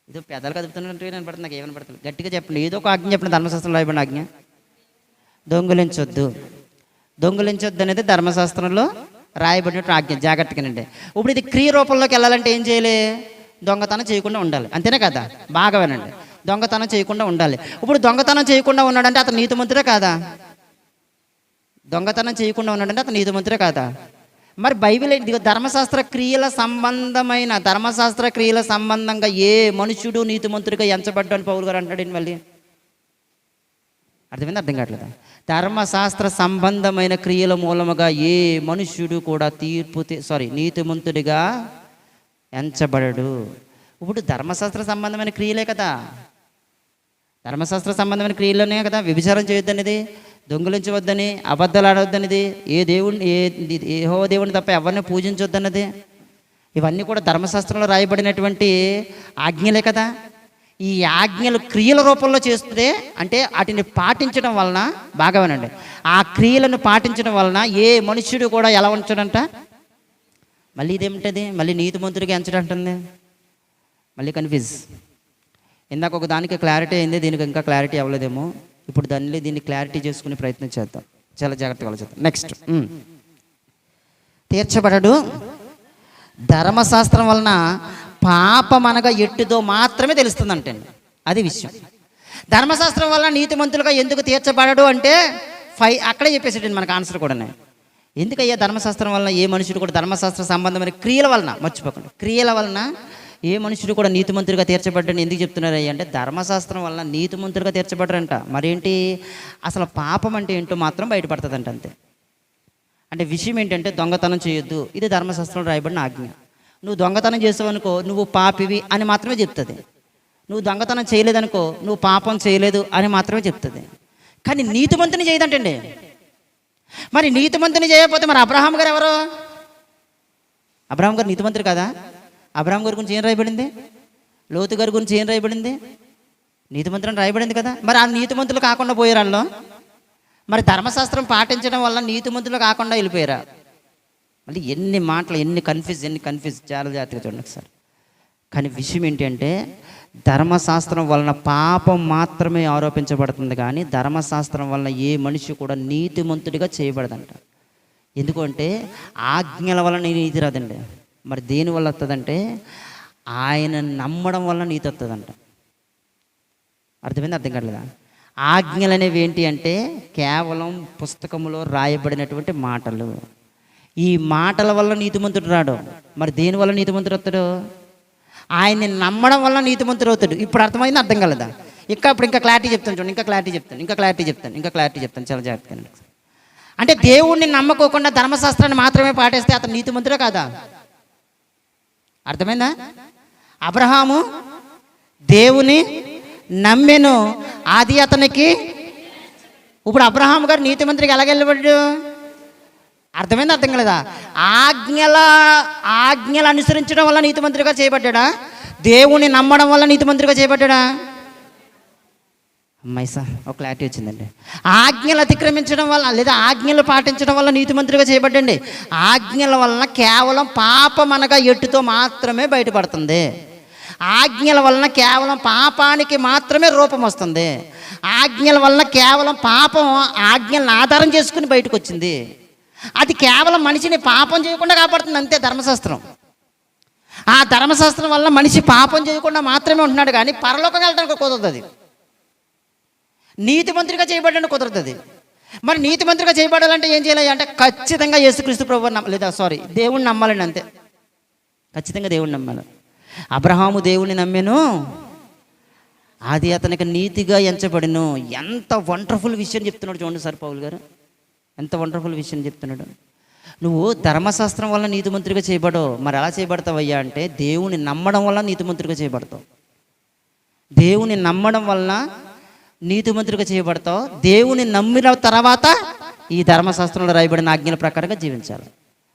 ఏదో పెద్దలు కదుపుతున్నట్టు నేను పడుతుంది, నాకు ఏమైనా పడుతుంది. గట్టిగా చెప్పండి, ఏదో ఒక ఆజ్ఞ చెప్పండి. ధర్మశాస్త్రంలో రాయబడిన ఆజ్ఞ దొంగిలించొద్దు. దొంగిలించొద్దు అనేది ధర్మశాస్త్రంలో రాయబడినట్టు ఆజ్ఞ. జాగ్రత్తగానండి. ఇప్పుడు ఇది క్రియ రూపంలోకి వెళ్ళాలంటే ఏం చేయాలి? దొంగతనం చేయకుండా ఉండాలి, అంతేనే కదా? బాగా వినండి, దొంగతనం చేయకుండా ఉండాలి. ఇప్పుడు దొంగతనం చేయకుండా ఉన్నాడంటే అతను నీతిమంతుడే కాదా? దొంగతనం చేయకుండా ఉన్నాడంటే అతను నీతిమంతుడే కాదా? మరి బైబిల్ ధర్మశాస్త్ర క్రియల సంబంధంగా ఏ మనుషుడు నీతిమంతుడిగా ఎంచబడ్డాడు పౌలు గారు అంటాడు మళ్ళీ. అర్థమైంది? అర్థం కావట్లేదా? ధర్మశాస్త్ర సంబంధమైన క్రియల మూలముగా ఏ మనుష్యుడు కూడా నీతిమంతుడిగా ఎంచబడడు. ఇప్పుడు ధర్మశాస్త్ర సంబంధమైన క్రియలే కదా, ధర్మశాస్త్ర సంబంధమైన క్రియలనే కదా వ్యభిచారం చేయొద్దు అనేది. దొంగిలించవద్దని, అబద్ధాలు ఆడవద్దనిది, యెహోవా దేవుని తప్ప ఎవరిని పూజించొద్దన్నది, ఇవన్నీ కూడా ధర్మశాస్త్రంలో రాయబడినటువంటి ఆజ్ఞలే కదా. ఈ ఆజ్ఞలు క్రియల రూపంలో చేస్తే అంటే వాటిని పాటించడం వలన, బాగా వినండి, ఆ క్రియలను పాటించడం వలన ఏ మనుష్యుడు కూడా ఎలా ఉంచాడంట, మళ్ళీ ఇదేమిటది, మళ్ళీ నీతిమంతుడిగా ఎంచడంటుంది, మళ్ళీ కన్ఫ్యూజ్. ఇందాక ఒక దానికి క్లారిటీ అయింది, దీనికి ఇంకా క్లారిటీ అవ్వలేదేమో. ఇప్పుడు దీన్ని క్లారిటీ చేసుకునే ప్రయత్నం చేద్దాం, చాలా జాగ్రత్తగా ఆలోచిద్దాం. నెక్స్ట్, తీర్చబడడు ధర్మశాస్త్రం వలన పాపం అనగా ఎట్టుదో మాత్రమే తెలుస్తుందంటే, అది విషయం. ధర్మశాస్త్రం వలన నీతిమంతులుగా ఎందుకు తీర్చబడడు అంటే అక్కడే చెప్పేసాడు మనకు ఆన్సర్ కూడా. ఎందుకయ్యా ధర్మశాస్త్రం వలన ఏ మనుషుడు కూడా, ధర్మశాస్త్ర సంబంధమైన క్రియల వలన, మర్చిపోకండి, క్రియల వలన ఏ మనుషుడు కూడా నీతిమంతుడిగా తీర్చబడ్డని ఎందుకు చెప్తున్నారయ్యా అంటే, ధర్మశాస్త్రం వలన నీతిమంతుడిగా తీర్చబడ్డారంట. మరేంటి, అసలు పాపం అంటే ఏంటో మాత్రం బయటపడుతుందంట, అంతే. అంటే విషయం ఏంటంటే, దొంగతనం చేయొద్దు, ఇది ధర్మశాస్త్రంలో రాయబడిన ఆజ్ఞ. నువ్వు దొంగతనం చేసావనుకో నువ్వు పాపివి అని మాత్రమే చెప్తుంది. నువ్వు దొంగతనం చేయలేదనుకో నువ్వు పాపం చేయలేదు అని మాత్రమే చెప్తుంది. కానీ నీతిమంతుని చేయదంటండి. మరి నీతిమంతుని చేయకపోతే మరి అబ్రహాం గారు ఎవరు? అబ్రహాం గారు నీతిమంతుడు కదా. అబ్రహాం గారి గురించి ఏం రాయబడింది? లోతు గారి గురించి ఏం రాయబడింది? నీతిమంతులని రాయబడింది కదా. మరి ఆ నీతిమంతులు కాకుండా పోయారు వాళ్ళు. మరి ధర్మశాస్త్రం పాటించడం వల్ల నీతిమంతులు కాకుండా వెళ్ళిపోయారా? మళ్ళీ ఎన్ని మాటలు, ఎన్ని కన్ఫ్యూజ్, చాలా జాగ్రత్తగా చూడండి ఒకసారి. కానీ విషయం ఏంటంటే, ధర్మశాస్త్రం వలన పాపం మాత్రమే ఆరోపించబడుతుంది, కానీ ధర్మశాస్త్రం వలన ఏ మనిషి కూడా నీతిమంతుడిగా చేయబడదంట. ఎందుకంటే ఆజ్ఞల వలన నీతి రాదండి. మరి దేని వల్ల వస్తుందంటే, ఆయన నమ్మడం వల్ల నీతి వస్తుందంట. అర్థమైంది? అర్థం కావట్లేదా? ఆజ్ఞలు అనేవి ఏంటి అంటే కేవలం పుస్తకంలో రాయబడినటువంటి మాటలు. ఈ మాటల వల్ల నీతిమంతుడు రాడు. మరి దేని వల్ల నీతిమంతుడు వస్తాడు? ఆయన్ని నమ్మడం వల్ల నీతిమంతుడు అవుతాడు. ఇప్పుడు అర్థమైంది? అర్థం కాలేదా? ఇంకా క్లారిటీ చెప్తాను చూడండి, ఇంకా క్లారిటీ చెప్తాను చాలా జాగ్రత్తగా. అంటే దేవుణ్ణి నమ్మకోకుండా ధర్మశాస్త్రాన్ని మాత్రమే పాటిస్తే అతను నీతిమంతుడే కాదా? అర్థమైందా? అబ్రహాము దేవుని నమ్మెను, అది అతనికి. ఇప్పుడు అబ్రహాం గారు నీతిమంతుడికి ఎలాగెళ్ళబడ్డాడు? అర్థమైంది? అర్థం కాలేదా? ఆజ్ఞల అనుసరించడం వల్ల నీతిమంతుడిగా చేయబడ్డా? దేవుని నమ్మడం వల్ల నీతిమంతుడిగా చేయబడ్డా? అమ్మాయి సార్ ఒక క్లారిటీ వచ్చిందండి. ఆజ్ఞలు అతిక్రమించడం వల్ల లేదా ఆజ్ఞలు పాటించడం వల్ల నీతిమంతుడిగా చేయబడ్డండి. ఆజ్ఞల వలన కేవలం పాపం అనగా ఎట్టుతో మాత్రమే బయటపడుతుంది. ఆజ్ఞల వలన కేవలం పాపానికి మాత్రమే రూపం వస్తుంది. ఆజ్ఞల వలన కేవలం పాపం ఆజ్ఞలను ఆధారం చేసుకుని బయటకు వచ్చింది. అది కేవలం మనిషిని పాపం చేయకుండా కాపాడుతుంది, అంతే ధర్మశాస్త్రం. ఆ ధర్మశాస్త్రం వల్ల మనిషి పాపం చేయకుండా మాత్రమే ఉంటున్నాడు, కానీ పరలోకం వెళ్ళడానికి కుదరదు. అది నీతిమంతుడిగా చేయబడడానికి కుదరదు. మరి నీతిమంతుడిగా చేయబడాలంటే ఏం చేయాలి అంటే, ఖచ్చితంగా యేసుక్రీస్తు ప్రభువు దేవుణ్ణి నమ్మాలండి, అంతే. ఖచ్చితంగా దేవుణ్ణి నమ్మాలి. అబ్రహాము దేవుణ్ణి నమ్మెను, అది అతనికి నీతిగా ఎంచబడిను. ఎంత వండర్ఫుల్ విషయం చెప్తున్నాడు చూడండి సార్ పౌలు గారు, ఎంత వండర్ఫుల్ విషయం చెప్తున్నాడు. నువ్వు ధర్మశాస్త్రం వల్ల నీతిమంతుడిగా చేయబడవు. మరి ఎలా చేయబడతావయ్యా అంటే, దేవుని నమ్మడం వల్ల నీతిమంతుడిగా చేయబడతావు. దేవుని నమ్మడం వలన నీతిమంతుడిగా చేయబడతావు. దేవుని నమ్మిన తర్వాత ఈ ధర్మశాస్త్రంలో రాయబడిన ఆజ్ఞల ప్రకారంగా జీవించాలి.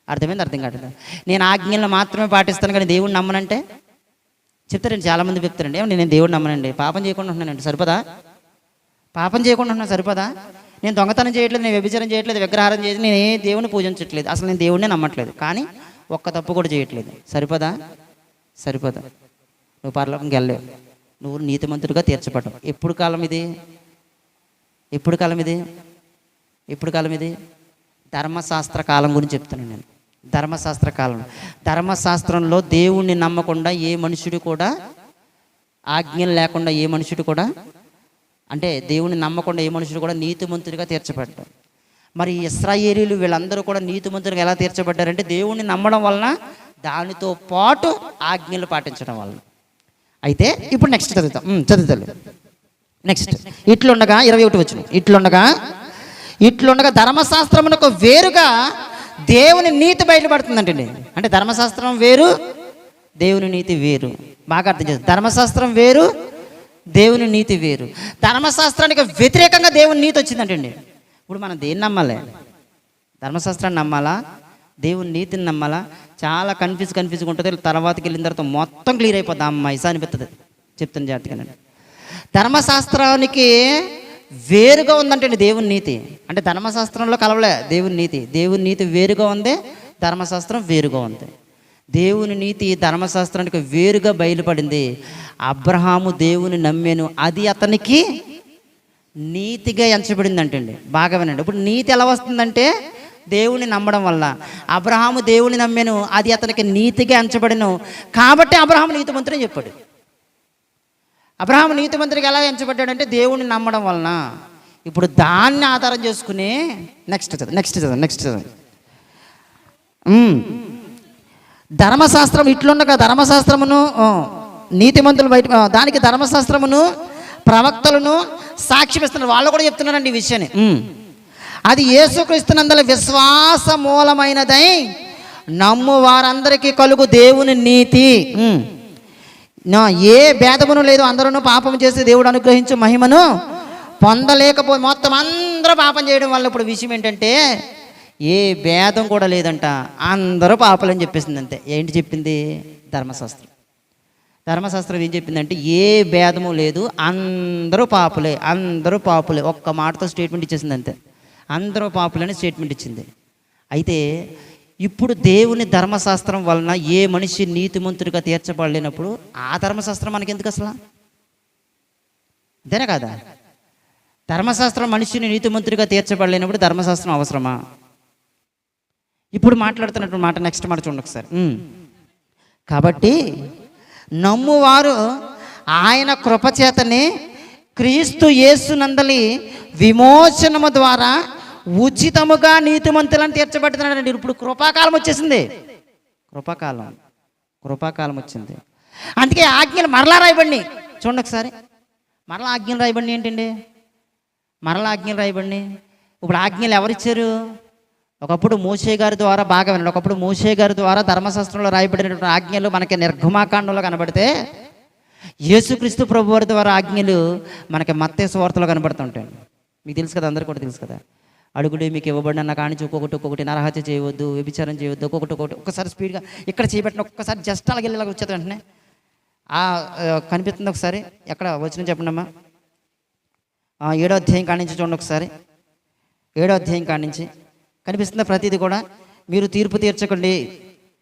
అర్థమైంది? అర్థం కావట్లేదు. నేను ఆజ్ఞలను మాత్రమే పాటిస్తాను కానీ దేవుడిని నమ్మనంటే చెప్తారండి, చాలామంది చెప్తారండి, నేను దేవుడిని నమ్మనండి, పాపం చేయకుండా ఉంటున్నానండి, సరిపదా? పాపం చేయకుండా ఉంటున్నా సరిపదా? నేను దొంగతనం చేయట్లేదు, నేను వ్యభిచారం చేయట్లేదు, విగ్రహారం చేయట్లేదు, నేను ఏ దేవుని పూజించట్లేదు, అసలు నేను దేవుడిని నమ్మట్లేదు, కానీ ఒక్క తప్పు కూడా చేయట్లేదు, సరిపదా? నువ్వు పరలోకంకి వెళ్ళలేవు. నువ్వు నీతిమంతుడిగా తీర్చబడ్డావు. ఎప్పుడు కాలం ఇది? ధర్మశాస్త్ర కాలం గురించి చెప్తున్నాను నేను. ధర్మశాస్త్ర కాలం. ధర్మశాస్త్రంలో దేవుణ్ణి నమ్మకుండా ఏ మనుషుడు కూడా, ఆజ్ఞలు లేకుండా ఏ మనుషుడు కూడా, అంటే దేవుని నమ్మకుండా ఏ మనుషుడు కూడా నీతిమంతుడిగా తీర్చబడ్డాడు. మరి ఇశ్రాయేలీలు వీళ్ళందరూ కూడా నీతిమంతుడిగా ఎలా తీర్చబడ్డారంటే, దేవుణ్ణి నమ్మడం వలన, దానితో పాటు ఆజ్ఞలు పాటించడం వలన. అయితే ఇప్పుడు నెక్స్ట్ చదువుతాం. నెక్స్ట్, ఇట్లుండగా 21 వచనం, ఇట్లుండగా ధర్మశాస్త్రమునకు వేరుగా దేవుని నీతి బయటపడుతుందంటండి. అంటే ధర్మశాస్త్రం వేరు, దేవుని నీతి వేరు. బాగా అర్థం చేస్తుంది. ధర్మశాస్త్రం వేరు, దేవుని నీతి వేరు. ధర్మశాస్త్రానికి వ్యతిరేకంగా దేవుని నీతి వచ్చిందంటండి. ఇప్పుడు మనం దేన్ని నమ్మాలి? ధర్మశాస్త్రాన్ని నమ్మాలా, దేవుని నీతిని నమ్మాలా? చాలా కన్ఫ్యూజ్గా ఉంటుంది. తర్వాతకి వెళ్ళిన తర్వాత మొత్తం క్లియర్ అయిపోద్ది. అమ్మాయి అనిపిస్తుంది. చెప్తాను జాగ్రత్తగానండి. ధర్మశాస్త్రానికి వేరుగా ఉందంటే దేవుని నీతి, అంటే ధర్మశాస్త్రంలో కలవలే దేవుని నీతి. దేవుని నీతి వేరుగా ఉంది, ధర్మశాస్త్రం వేరుగా ఉంది. దేవుని నీతి ధర్మశాస్త్రానికి వేరుగా బయలుపడింది. అబ్రహాము దేవుని నమ్మాను, అది అతనికి నీతిగా ఎంచబడింది అంటండి. బాగా వినండి. ఇప్పుడు నీతి ఎలా వస్తుందంటే దేవుని నమ్మడం వల్ల. అబ్రహాము దేవుని నమ్మాను, అది అతనికి నీతిగా ఎంచబడిను, కాబట్టి అబ్రహాము నీతిమంతుడని చెప్పాడు. అబ్రహాము నీతిమంతుడికి ఎలా ఎంచబడ్డాడంటే దేవుని నమ్మడం వలన. ఇప్పుడు దాన్ని ఆధారం చేసుకుని నెక్స్ట్ చదువు. ధర్మశాస్త్రం ఇట్లుండగా ధర్మశాస్త్రమును నీతిమంతులు బయట, దానికి ధర్మశాస్త్రమును ప్రవక్తలను సాక్ష్యమిస్తున్నారు. వాళ్ళు కూడా చెప్తున్నారండి ఈ విషయాన్ని. అది యేసుక్రీస్తునందల విశ్వాస మూలమైనదై నమ్ము వారందరికీ కలుగు దేవుని నీతి. ఏ భేదమును లేదు, అందరూ పాపం చేసి దేవుడు అనుగ్రహించు మహిమను పొందలేకపోయి మొత్తం అందరూ పాపం చేయడం వల్ల ఇప్పుడు విషయం ఏంటంటే ఏ భేదం కూడా లేదంట, అందరూ పాపలని చెప్పేసింది. అంతే. ఏంటి చెప్పింది? ధర్మశాస్త్రం. ధర్మశాస్త్రం ఏం చెప్పిందంటే ఏ భేదము లేదు, అందరూ పాపులే. ఒక్క మాటతో స్టేట్మెంట్ ఇచ్చేసింది. అంతే. అందరూ పాపులని స్టేట్మెంట్ ఇచ్చింది. అయితే ఇప్పుడు దేవుని ధర్మశాస్త్రం వలన ఏ మనిషి నీతిమంతుడిగా తీర్చబడలేనప్పుడు ఆ ధర్మశాస్త్రం మనకి ఎందుకు అసలు? అంతేనా కాదా? ధర్మశాస్త్రం మనిషిని నీతిమంతుడిగా తీర్చబడలేనప్పుడు ధర్మశాస్త్రం అవసరమా? ఇప్పుడు మాట్లాడుతున్నటువంటి మాట, నెక్స్ట్ మాట చూడండి ఒకసారి. కాబట్టి నమ్మువారు ఆయన కృపచేతనే క్రీస్తు యేసునందలి విమోచనము ద్వారా ఉచితముగా నీతిమంతులను తీర్చబడుతున్నాడండి. ఇప్పుడు కృపాకాలం వచ్చేసింది. కృపాకాలం వచ్చింది. అందుకే ఆజ్ఞలు మరలా రాయబడి చూడండి ఒకసారి. మరలా ఆజ్ఞలు రాయబడి ఏంటండి? ఇప్పుడు ఆజ్ఞలు ఎవరిచ్చారు? ఒకప్పుడు మోషే గారి ద్వారా, బాగా వినండి, ఒకప్పుడు మోషే గారి ద్వారా ధర్మశాస్త్రంలో రాయబడినటువంటి ఆజ్ఞలు మనకి నిర్గమాకాండంలో కనబడితే యేసుక్రీస్తు ప్రభు వారి ద్వారా ఆజ్ఞలు మనకి మత్తయి సువార్తలో కనబడుతుంటాయి. మీకు తెలుసు కదా, అందరికీ కూడా తెలుసు కదా. అడుగుడు మీకు ఇవ్వబడిన కానించి ఒక్కొక్కటి నరహత్య చేయవద్దు, వ్యభిచారం చేయవద్దు, ఒక్కొక్కటి ఒక్కసారి స్పీడ్గా ఇక్కడ చేయబెట్టిన ఒక్కసారి జస్ట్ అలాగే వెళ్ళి వచ్చేది వెంటనే కనిపిస్తుంది. ఒకసారి ఎక్కడ వచ్చిన చెప్పండి అమ్మా. 7వ అధ్యాయం కానించి చూడండి ఒకసారి. 7వ అధ్యాయం కానించి కనిపిస్తుంది ప్రతిదీ కూడా. మీరు తీర్పు తీర్చకండి.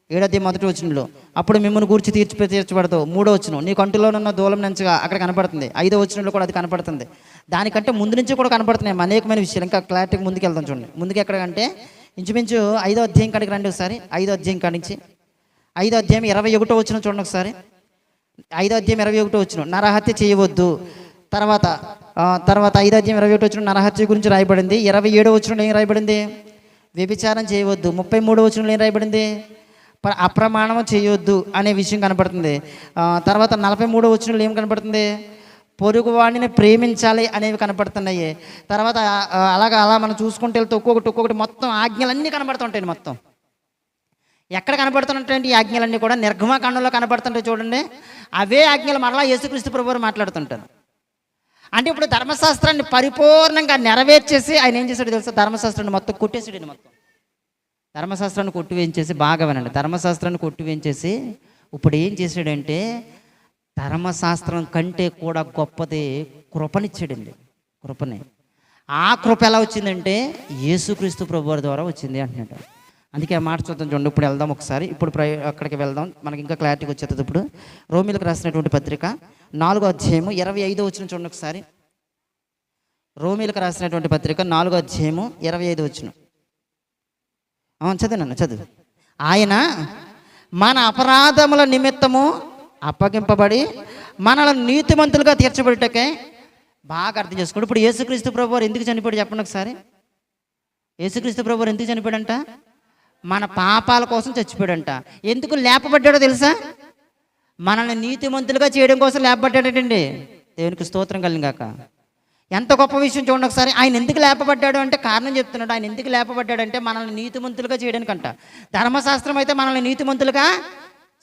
7వ అధ్యాయం 1వ వచనంలో అప్పుడు మిమ్మల్ని గూర్చి తీర్చబడతావు. 3వ వచనం నీ కంటిలోనున్న దూలం నుంచిగా అక్కడ కనపడుతుంది. 5వ వచనంలో కూడా అది కనపడుతుంది. దానికంటే ముందు నుంచి కూడా కనపడుతున్నాయి అనేకమైన విషయాలు. ఇంకా క్లారిటీగా ముందుకు వెళ్తాం చూడండి. ముందుకు ఎక్కడికంటే ఇంచుమించు 5వ అధ్యాయం కాడికి రండి ఒకసారి. 5వ అధ్యాయం కానించి 5వ అధ్యాయం 21వ వచనం చూడండి ఒకసారి. 5వ అధ్యాయం 21వ వచనం నరహత్య చేయవద్దు. తర్వాత 5వ అధ్యాయం 21వ వచనం నరహత్య గురించి రాయబడింది. 27వ వచనంలో ఏం రాయబడింది? వ్యభిచారం చేయవద్దు. 33వ వచనంలో ఏం రాయబడింది? అప్రమాణం చేయొద్దు అనే విషయం కనపడుతుంది. తర్వాత 43వ వచనంలో ఏం కనపడుతుంది? పొరుగువాడిని ప్రేమించాలి అనేవి కనపడుతున్నాయి. తర్వాత అలా మనం చూసుకుంటూ వెళ్తే ఒక్కొక్కటి మొత్తం ఆజ్ఞలన్నీ కనపడుతుంటాయి. మొత్తం ఎక్కడ కనపడుతున్నటువంటి ఈ ఆజ్ఞలన్నీ కూడా నిర్గమాకాండంలో కనపడుతుంటాయి. చూడండి, అవే ఆజ్ఞలు మరలా యేసుక్రీస్తు ప్రభువారు మాట్లాడుతుంటారు. అంటే ఇప్పుడు ధర్మశాస్త్రాన్ని పరిపూర్ణంగా నెరవేర్చేసి ఆయన ఏం చేశాడు తెలుసా? ధర్మశాస్త్రాన్ని మొత్తం కొట్టేసాడు. మొత్తం ధర్మశాస్త్రాన్ని కొట్టివేయించేసి, బాగా వినండి, ధర్మశాస్త్రాన్ని కొట్టివేయించేసి ఇప్పుడు ఏం చేశాడంటే ధర్మశాస్త్రం కంటే కూడా గొప్పది కృపనిచ్చాడండి. కృపని. ఆ కృప ఎలా వచ్చిందంటే యేసుక్రీస్తు ప్రభువారి ద్వారా వచ్చింది అంటున్నాడు. అందుకే ఆ మాట చూద్దాం చూడండి. ఇప్పుడు వెళ్దాం ఒకసారి. ఇప్పుడు అక్కడికి వెళ్దాం, మనకి ఇంకా క్లారిటీగా వచ్చేది. ఇప్పుడు రోమీలకు రాసినటువంటి పత్రిక 4వ అధ్యాయము 25వ వచనం చూడండి ఒకసారి. రోమీలకు రాసినటువంటి పత్రిక 4వ అధ్యాయము 25వ వచనం. చదువు. ఆయన మన అపరాధముల నిమిత్తము అప్పగింపబడి మనల్ని నీతిమంతులుగా తీర్చబడుటకే, బాగా అర్థం చేసుకోండి. ఇప్పుడు యేసుక్రీస్తు ప్రభువారు ఎందుకు చనిపోయాడు చెప్పండి ఒకసారి. యేసుక్రీస్తు ప్రభువారు ఎందుకు చనిపోయాడంట? మన పాపాల కోసం చచ్చిపోయాడంట. ఎందుకు లేపబడ్డాడో తెలుసా? మనల్ని నీతిమంతులుగా చేయడం కోసం లేపబడ్డాడండి. దేవునికి స్తోత్రం కలిగాక. ఎంత గొప్ప విషయం చూడండి ఒకసారి. ఆయన ఎందుకు లేపబడ్డాడు అంటే కారణం చెప్తున్నాడు. ఆయన ఎందుకు లేపబడ్డాడంటే మనల్ని నీతిమంతులుగా చేయడానికంట. ధర్మశాస్త్రం అయితే మనల్ని నీతిమంతులుగా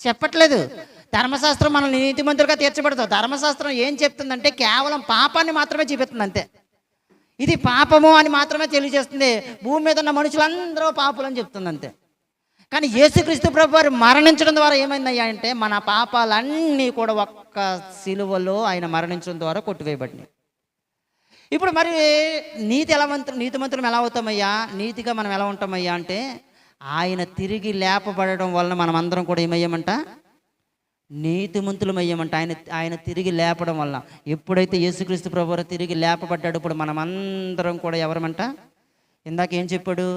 చెప్పట్లేదు. ధర్మశాస్త్రం మనల్ని నీతిమంతులుగా తీర్చబడతావు. ధర్మశాస్త్రం ఏం చెప్తుందంటే కేవలం పాపాన్ని మాత్రమే చూపిస్తుంది అంతే. ఇది పాపము అని మాత్రమే తెలియజేస్తుంది. భూమి మీద ఉన్న మనుషులందరూ పాపులు అని చెప్తుంది అంతే. కానీ యేసుక్రీస్తు ప్రభు వారు మరణించడం ద్వారా ఏమైందయ్యా అంటే మన పాపాలన్నీ కూడా ఒక్క సిలువలో ఆయన మరణించడం ద్వారా కొట్టివేయబడినాయి. ఇప్పుడు మరి నీతిమంతులం ఎలా అవుతామయ్యా, నీతిగా మనం ఎలా ఉంటామయ్యా అంటే ఆయన తిరిగి లేపబడడం వలన మనం అందరం కూడా ఏమయ్యామంట, నీతిమంతులం అయ్యామంట. ఆయన తిరిగి లేపడం వల్ల. ఎప్పుడైతే యేసుక్రీస్తు ప్రభు వారు తిరిగి లేపబడ్డాడు, ఇప్పుడు మనమందరం కూడా ఎవరమంట, ఇందాక ఏం చెప్పాడు,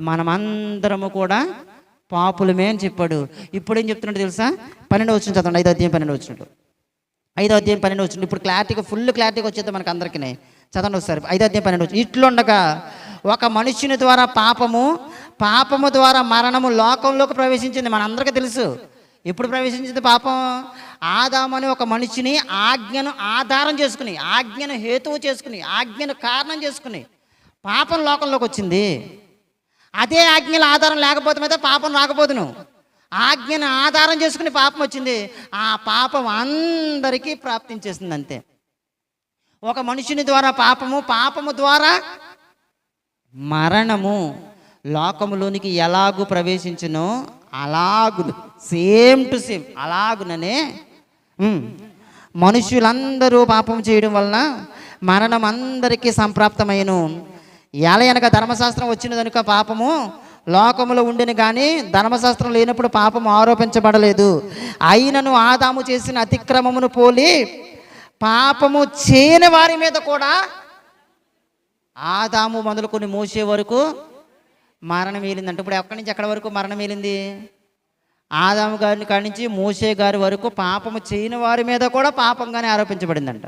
మనమందరము కూడా పాపులమే అని చెప్పాడు. ఇప్పుడు ఏం చెప్తున్నాడు తెలుసా, 12వ వచనం చదవండి. 5వ అధ్యాయం 12వ వచనం. 5వ అధ్యాయం 12వ వచనం. ఇప్పుడు క్లారిటీగా ఫుల్ క్లారిటీగా వచ్చేది మనకు అందరికీ. చదవండి ఒకసారి. 5వ అధ్యాయం 12వ వచనం. ఇట్లుండగా ఒక మనుష్యుని ద్వారా పాపము ద్వారా మరణము లోకంలోకి ప్రవేశించింది. మనందరికీ తెలుసు. ఎప్పుడు ప్రవేశించింది పాపం? ఆదాము అని ఒక మనిషిని ఆజ్ఞను ఆధారం చేసుకుని, ఆజ్ఞను హేతువు చేసుకుని, ఆజ్ఞను కారణం చేసుకుని పాపం లోకంలోకి వచ్చింది. అదే ఆజ్ఞల ఆధారం లేకపోతే మీద పాపం రాకపోదును. ఆజ్ఞను ఆధారం చేసుకుని పాపం వచ్చింది. ఆ పాపం అందరికీ ప్రాప్తించేసింది అంతే. ఒక మనుషుని ద్వారా పాపము ద్వారా మరణము లోకములోనికి ఎలాగూ ప్రవేశించునో అలాగును, సేమ్ టు సేమ్ అలాగుననే మనుషులందరూ పాపం చేయడం వలన మరణం అందరికీ సంప్రాప్తమైను. ఎలయనగా ధర్మశాస్త్రం వచ్చిన కనుక పాపము లోకములో ఉండిన కానీ ధర్మశాస్త్రం లేనప్పుడు పాపము ఆరోపించబడలేదు. అయినను ఆదాము చేసిన అతిక్రమమును పోలి పాపము చేయని వారి మీద కూడా ఆదాము మొదలుకొని మోసే వరకు మరణం వేలిందంట. ఇప్పుడు ఎక్కడి నుంచి ఎక్కడి వరకు మరణం వేలింది? ఆదాము గారిని కాడి నుంచి మోసే గారి వరకు పాపము చేయని వారి మీద కూడా పాపంగానే ఆరోపించబడిందంట.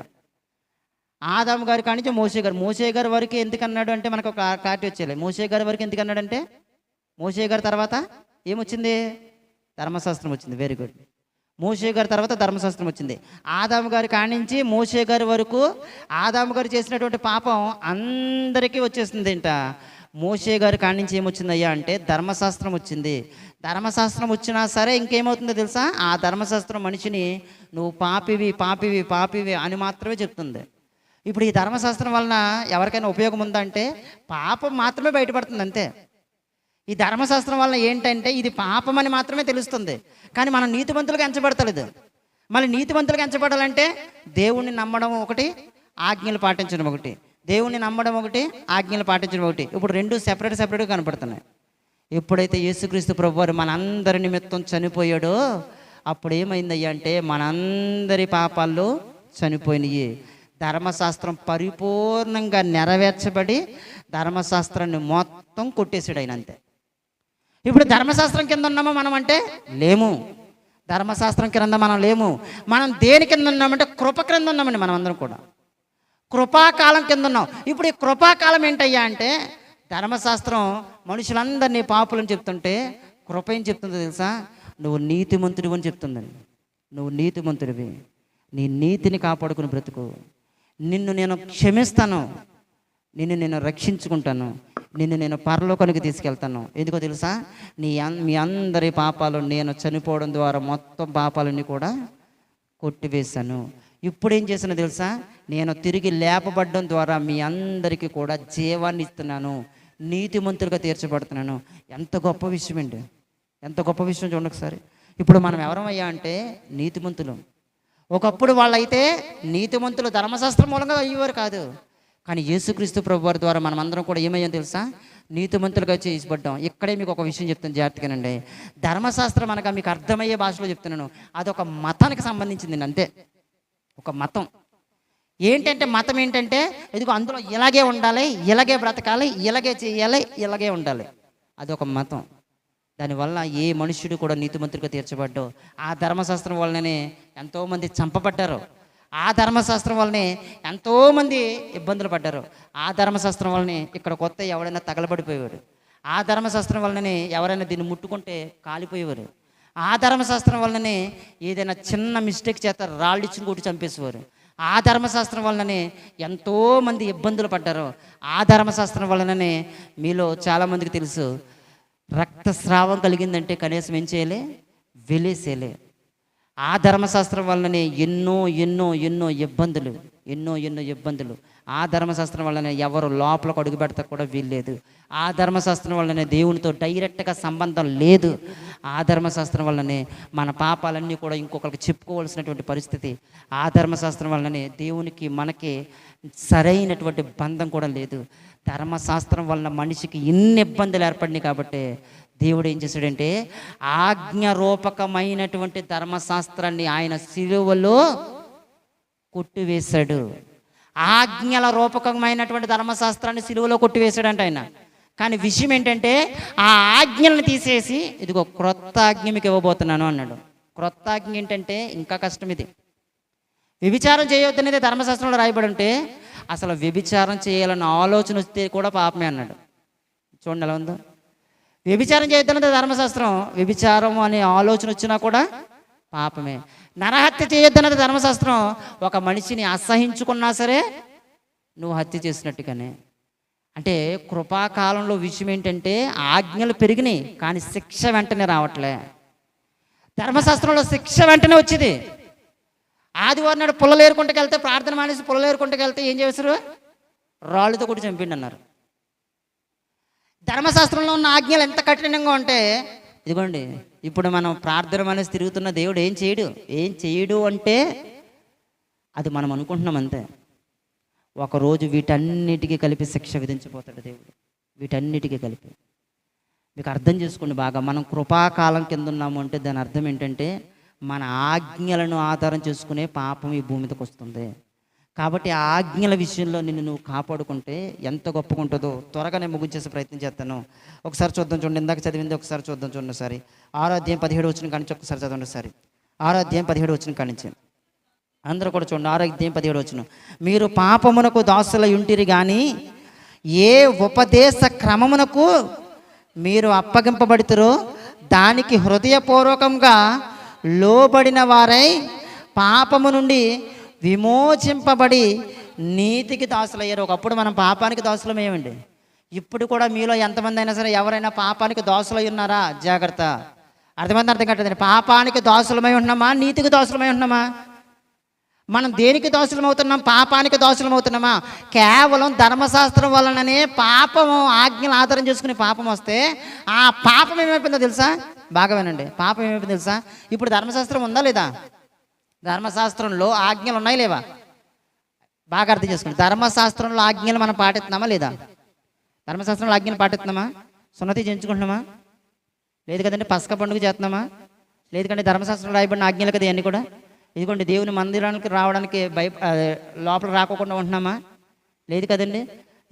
ఆదాము గారి కాడి నుంచి మోసే గారి వరకు ఎందుకన్నాడు అంటే మనకు ఒక క్లారిటీ వచ్చేది. మోసే గారి వరకు ఎందుకన్నాడంటే మోసే గారి తర్వాత ఏమొచ్చింది? ధర్మశాస్త్రం వచ్చింది. Very good. మోసే గారి తర్వాత ధర్మశాస్త్రం వచ్చింది. ఆదాము గారి కాడి నుంచి మోసే గారి వరకు ఆదాము గారు చేసినటువంటి పాపం అందరికీ వచ్చేస్తుంది అంట. మోసే గారి కాడి నుంచి ఏమొచ్చిందయ్యా అంటే ధర్మశాస్త్రం వచ్చింది. ధర్మశాస్త్రం వచ్చినా సరే ఇంకేమవుతుందో తెలుసా? ఆ ధర్మశాస్త్రం మనిషిని నువ్వు పాపివి అని మాత్రమే చెప్తుంది. ఇప్పుడు ఈ ధర్మశాస్త్రం వలన ఎవరికైనా ఉపయోగం ఉందా అంటే పాపం మాత్రమే బయటపడుతుంది అంతే. ఈ ధర్మశాస్త్రం వలన ఏంటంటే ఇది పాపం అని మాత్రమే తెలుస్తుంది. కానీ మనం నీతిమంతులుగా ఎంచబడతలేదు. మళ్ళీ నీతిమంతులుగా ఎంచబడాలంటే దేవుణ్ణి నమ్మడం ఒకటి, ఆజ్ఞలు పాటించడం ఒకటి. దేవుణ్ణి నమ్మడం ఒకటి, ఆజ్ఞలు పాటించడం ఒకటి. ఇప్పుడు రెండు సెపరేట్గా కనపడుతున్నాయి. ఎప్పుడైతే యేసుక్రీస్తు ప్రభువారు మనందరి నిమిత్తం చనిపోయాడో అప్పుడు ఏమైందయ్యా అంటే మనందరి పాపాల్లో చనిపోయినాయి. ధర్మశాస్త్రం పరిపూర్ణంగా నెరవేర్చబడి ధర్మశాస్త్రాన్ని మొత్తం కొట్టేసాడు ఆయన అంతే. ఇప్పుడు ధర్మశాస్త్రం కింద ఉన్నామా మనం అంటే లేము. ధర్మశాస్త్రం కింద మనం లేము. మనం దేని కింద ఉన్నామంటే కృప కింద ఉన్నామండి. మనం అందరం కూడా కృపాకాలం కింద ఉన్నాం. ఇప్పుడు ఈ కృపాకాలం ఏంటయ్యా అంటే ధర్మశాస్త్రం మనుషులందరినీ పాపులని చెప్తుంటే కృప ఏం చెప్తుందో తెలుసా? నువ్వు నీతిమంతుడివి అని చెప్తుందండి. నువ్వు నీతిమంతుడివి, నీ నీతిని కాపాడుకుని బ్రతుకు, నిన్ను నేను క్షమిస్తాను, నిన్ను నేను రక్షించుకుంటాను, నిన్ను నేను పరలోకానికి తీసుకెళ్తాను. ఎందుకో తెలుసా? మీ అందరి పాపాలు నేను చనిపోవడం ద్వారా మొత్తం పాపాలన్నీ కూడా కొట్టివేశాను. ఇప్పుడు ఏం చేశానో తెలుసా? నేను తిరిగి లేపబడడం ద్వారా మీ అందరికీ కూడా జీవాన్ని ఇస్తున్నాను, నీతిమంతులుగా తీర్చబడుతున్నాను. ఎంత గొప్ప విషయం అండి, ఎంత గొప్ప విషయం చూడండి ఒకసారి. ఇప్పుడు మనం ఎవరమయ్యా అంటే నీతిమంతులు. ఒకప్పుడు వాళ్ళైతే నీతిమంతులు ధర్మశాస్త్రం మూలంగా అయ్యేవారు కాదు. కానీ యేసుక్రీస్తు ప్రభువారి ద్వారా మనం అందరం కూడా ఏమయ్యాం తెలుసా? నీతిమంతులుగా చేయబడ్డాం. ఇక్కడే మీకు ఒక విషయం చెప్తాను జాగ్రత్తగానండి. ధర్మశాస్త్రం అనగా మీకు అర్థమయ్యే భాషలో చెప్తున్నాను, అదొక మతానికి సంబంధించింది అంతే. ఒక మతం ఏంటంటే మతం ఏంటంటే ఇదిగో అందులో ఇలాగే ఉండాలి, ఇలాగే బ్రతకాలి, ఇలాగే చేయాలి, ఇలాగే ఉండాలి. అది ఒక మతం. దానివల్ల ఏ మనుష్యుడు కూడా నీతిమంతుడిగా తీర్చబడ్డావు. ఆ ధర్మశాస్త్రం వల్లనే ఎంతోమంది చంపబడ్డారు. ఆ ధర్మశాస్త్రం వల్లనే ఎంతోమంది ఇబ్బందులు పడ్డారు. ఆ ధర్మశాస్త్రం వల్లనే ఇక్కడ కొత్త ఎవరైనా తగలబడిపోయేవారు. ఆ ధర్మశాస్త్రం వల్లనే ఎవరైనా దీన్ని ముట్టుకుంటే కాలిపోయేవారు. ఆ ధర్మశాస్త్రం వల్లనే ఏదైనా చిన్న మిస్టేక్ చేత రాళ్ళిచ్చిన కొట్టి చంపేసేవారు. ఆ ధర్మశాస్త్రం వల్లనే ఎంతోమంది ఇబ్బందులు పడ్డారు. ఆ ధర్మశాస్త్రం వల్లనే మీలో చాలామందికి తెలుసు రక్తస్రావం కలిగిందంటే కనీసం ఏం చేయలే, వెలేసేలే. ఆ ధర్మశాస్త్రం వల్లనే ఎన్నో ఎన్నో ఎన్నో ఇబ్బందులు ఎన్నో ఎన్నో ఇబ్బందులు. ఆ ధర్మశాస్త్రం వల్లనే ఎవరు లోపలకు అడుగు పెడతా కూడా వీల్లేదు. ఆ ధర్మశాస్త్రం వల్లనే దేవునితో డైరెక్ట్గా సంబంధం లేదు. ఆ ధర్మశాస్త్రం వల్లనే మన పాపాలన్నీ కూడా ఇంకొకరికి చెప్పుకోవాల్సినటువంటి పరిస్థితి. ఆ ధర్మశాస్త్రం వల్లనే దేవునికి మనకి సరైనటువంటి బంధం కూడా లేదు. ధర్మశాస్త్రం వలన మనిషికి ఇన్ని ఇబ్బందులు ఏర్పడినాయి కాబట్టి దేవుడు ఏం చేశాడంటే ఆజ్ఞారూపకమైనటువంటి ధర్మశాస్త్రాన్ని ఆయన శిలువలో కొట్టివేశాడు. ఆజ్ఞల రూపకమైనటువంటి ధర్మశాస్త్రాన్ని శిలువలో కొట్టివేశాడంట ఆయన. కానీ విషయం ఏంటంటే ఆ ఆజ్ఞలను తీసేసి ఇదిగో క్రొత్త ఆజ్ఞ మీకు ఇవ్వబోతున్నాను అన్నాడు. క్రొత్త ఆజ్ఞ ఏంటంటే ఇంకా కష్టం. ఇది వ్యభిచారం చేయొద్దనేది ధర్మశాస్త్రంలో రాయబడి ఉంటే అసలు వ్యభిచారం చేయాలన్న ఆలోచన వస్తే కూడా పాపమే అన్నాడు. చూడండి ఎలా ఉందో. వ్యభిచారం చేయొద్దన్నది ధర్మశాస్త్రం, వ్యభిచారం అనే ఆలోచన వచ్చినా కూడా పాపమే. నరహత్య చేయొద్దన్నది ధర్మశాస్త్రం, ఒక మనిషిని అసహించుకున్నా సరే నువ్వు హత్య చేసినట్టుగానే. అంటే కృపాకాలంలో విషయం ఏంటంటే ఆజ్ఞలు పెరిగినాయి కానీ శిక్ష వెంటనే రావట్లే. ధర్మశాస్త్రంలో శిక్ష వెంటనే వచ్చేది. ఆదివారం నాడు పుల్లలు ఏరుకుంటూ వెళ్తే, ప్రార్థన మానేసి పుల్లలు ఏరుకుంటూ వెళ్తే ఏం చేశారు? రాళ్ళతో కూడా చంపిండి అన్నారు. ధర్మశాస్త్రంలో ఉన్న ఆజ్ఞలు ఎంత కఠినంగా ఉంటే ఇదిగోండి ఇప్పుడు మనం ప్రార్థన మానేసి తిరుగుతున్న దేవుడు ఏం చేయడు అంటే అది మనం అనుకుంటున్నాం అంతే. ఒకరోజు వీటన్నిటికీ కలిపి శిక్ష విధించబోతాడు దేవుడు. వీటన్నిటికీ కలిపి మీకు అర్థం చేసుకోండి బాగా. మనం కృపాకాలం కింద ఉన్నాము అంటే దాని అర్థం ఏంటంటే మన ఆజ్ఞలను ఆధారం చేసుకునే పాపం ఈ భూమి మీదకి వస్తుంది. కాబట్టి ఆ ఆజ్ఞల విషయంలో నిన్ను నువ్వు కాపాడుకుంటే ఎంత గొప్పగా ఉంటుందో త్వరగా నేను ముగించేసే ప్రయత్నం చేస్తాను. ఒకసారి చూద్దాం చూడండి. ఇందాక చదివింది ఒకసారి చూద్దాం చూడండి. ఒకసారి 6వ అధ్యాయం 17 వచనం కానించి ఒకసారి చదవండి. ఒకసారి 6వ అధ్యాయం 17 వచనం కానించి అందరూ కూడా చూడండి. 6వ అధ్యాయం 17 వచనం. మీరు పాపమునకు దాసులై ఉంటిరి కానీ ఏ ఉపదేశ క్రమమునకు మీరు అప్పగింపబడుతురో దానికి హృదయపూర్వకంగా లోబడిన వారై పాపము నుండి విమోచింపబడి నీతికి దాసులయ్యారు. ఒకప్పుడు మనం పాపానికి దాసులమేమండి. ఇప్పుడు కూడా మీలో ఎంతమంది అయినా సరే ఎవరైనా పాపానికి దాసులై ఉన్నారా? జాగ్రత్త. అర్థం కట్టదండి. పాపానికి దాసులమై ఉంటున్నామా? నీతికి దాసులమై ఉంటున్నామా? మనం దేనికి దాసులం అవుతున్నాం? పాపానికి దాసులం అవుతున్నామా? కేవలం ధర్మశాస్త్రం వలననే పాపము ఆజ్ఞలు ఆధారం చేసుకుని పాపం వస్తే ఆ పాపం ఏమైపోయిందో తెలుసా? బాగా వినండి. పాపం ఏమైపోయిందో తెలుసా? ఇప్పుడు ధర్మశాస్త్రం ఉందా లేదా? ధర్మశాస్త్రంలో ఆజ్ఞలు ఉన్నాయి లేవా? బాగా అర్థం చేసుకోండి. ధర్మశాస్త్రంలో ఆజ్ఞలు మనం పాటిస్తున్నామా లేదా? ధర్మశాస్త్రంలో ఆజ్ఞలు పాటిస్తున్నామా? సున్నతి చేయించుకుంటున్నామా? లేదు కదండి. పసక పండుగ చేస్తున్నామా? లేదు కంటే ధర్మశాస్త్రంలో రాయబడిన ఆజ్ఞలు కదా ఇవన్నీ కూడా. ఇదిగోండి దేవుని మందిరానికి రావడానికి లోపల రాకోకుండా ఉంటున్నామా? లేదు కదండి.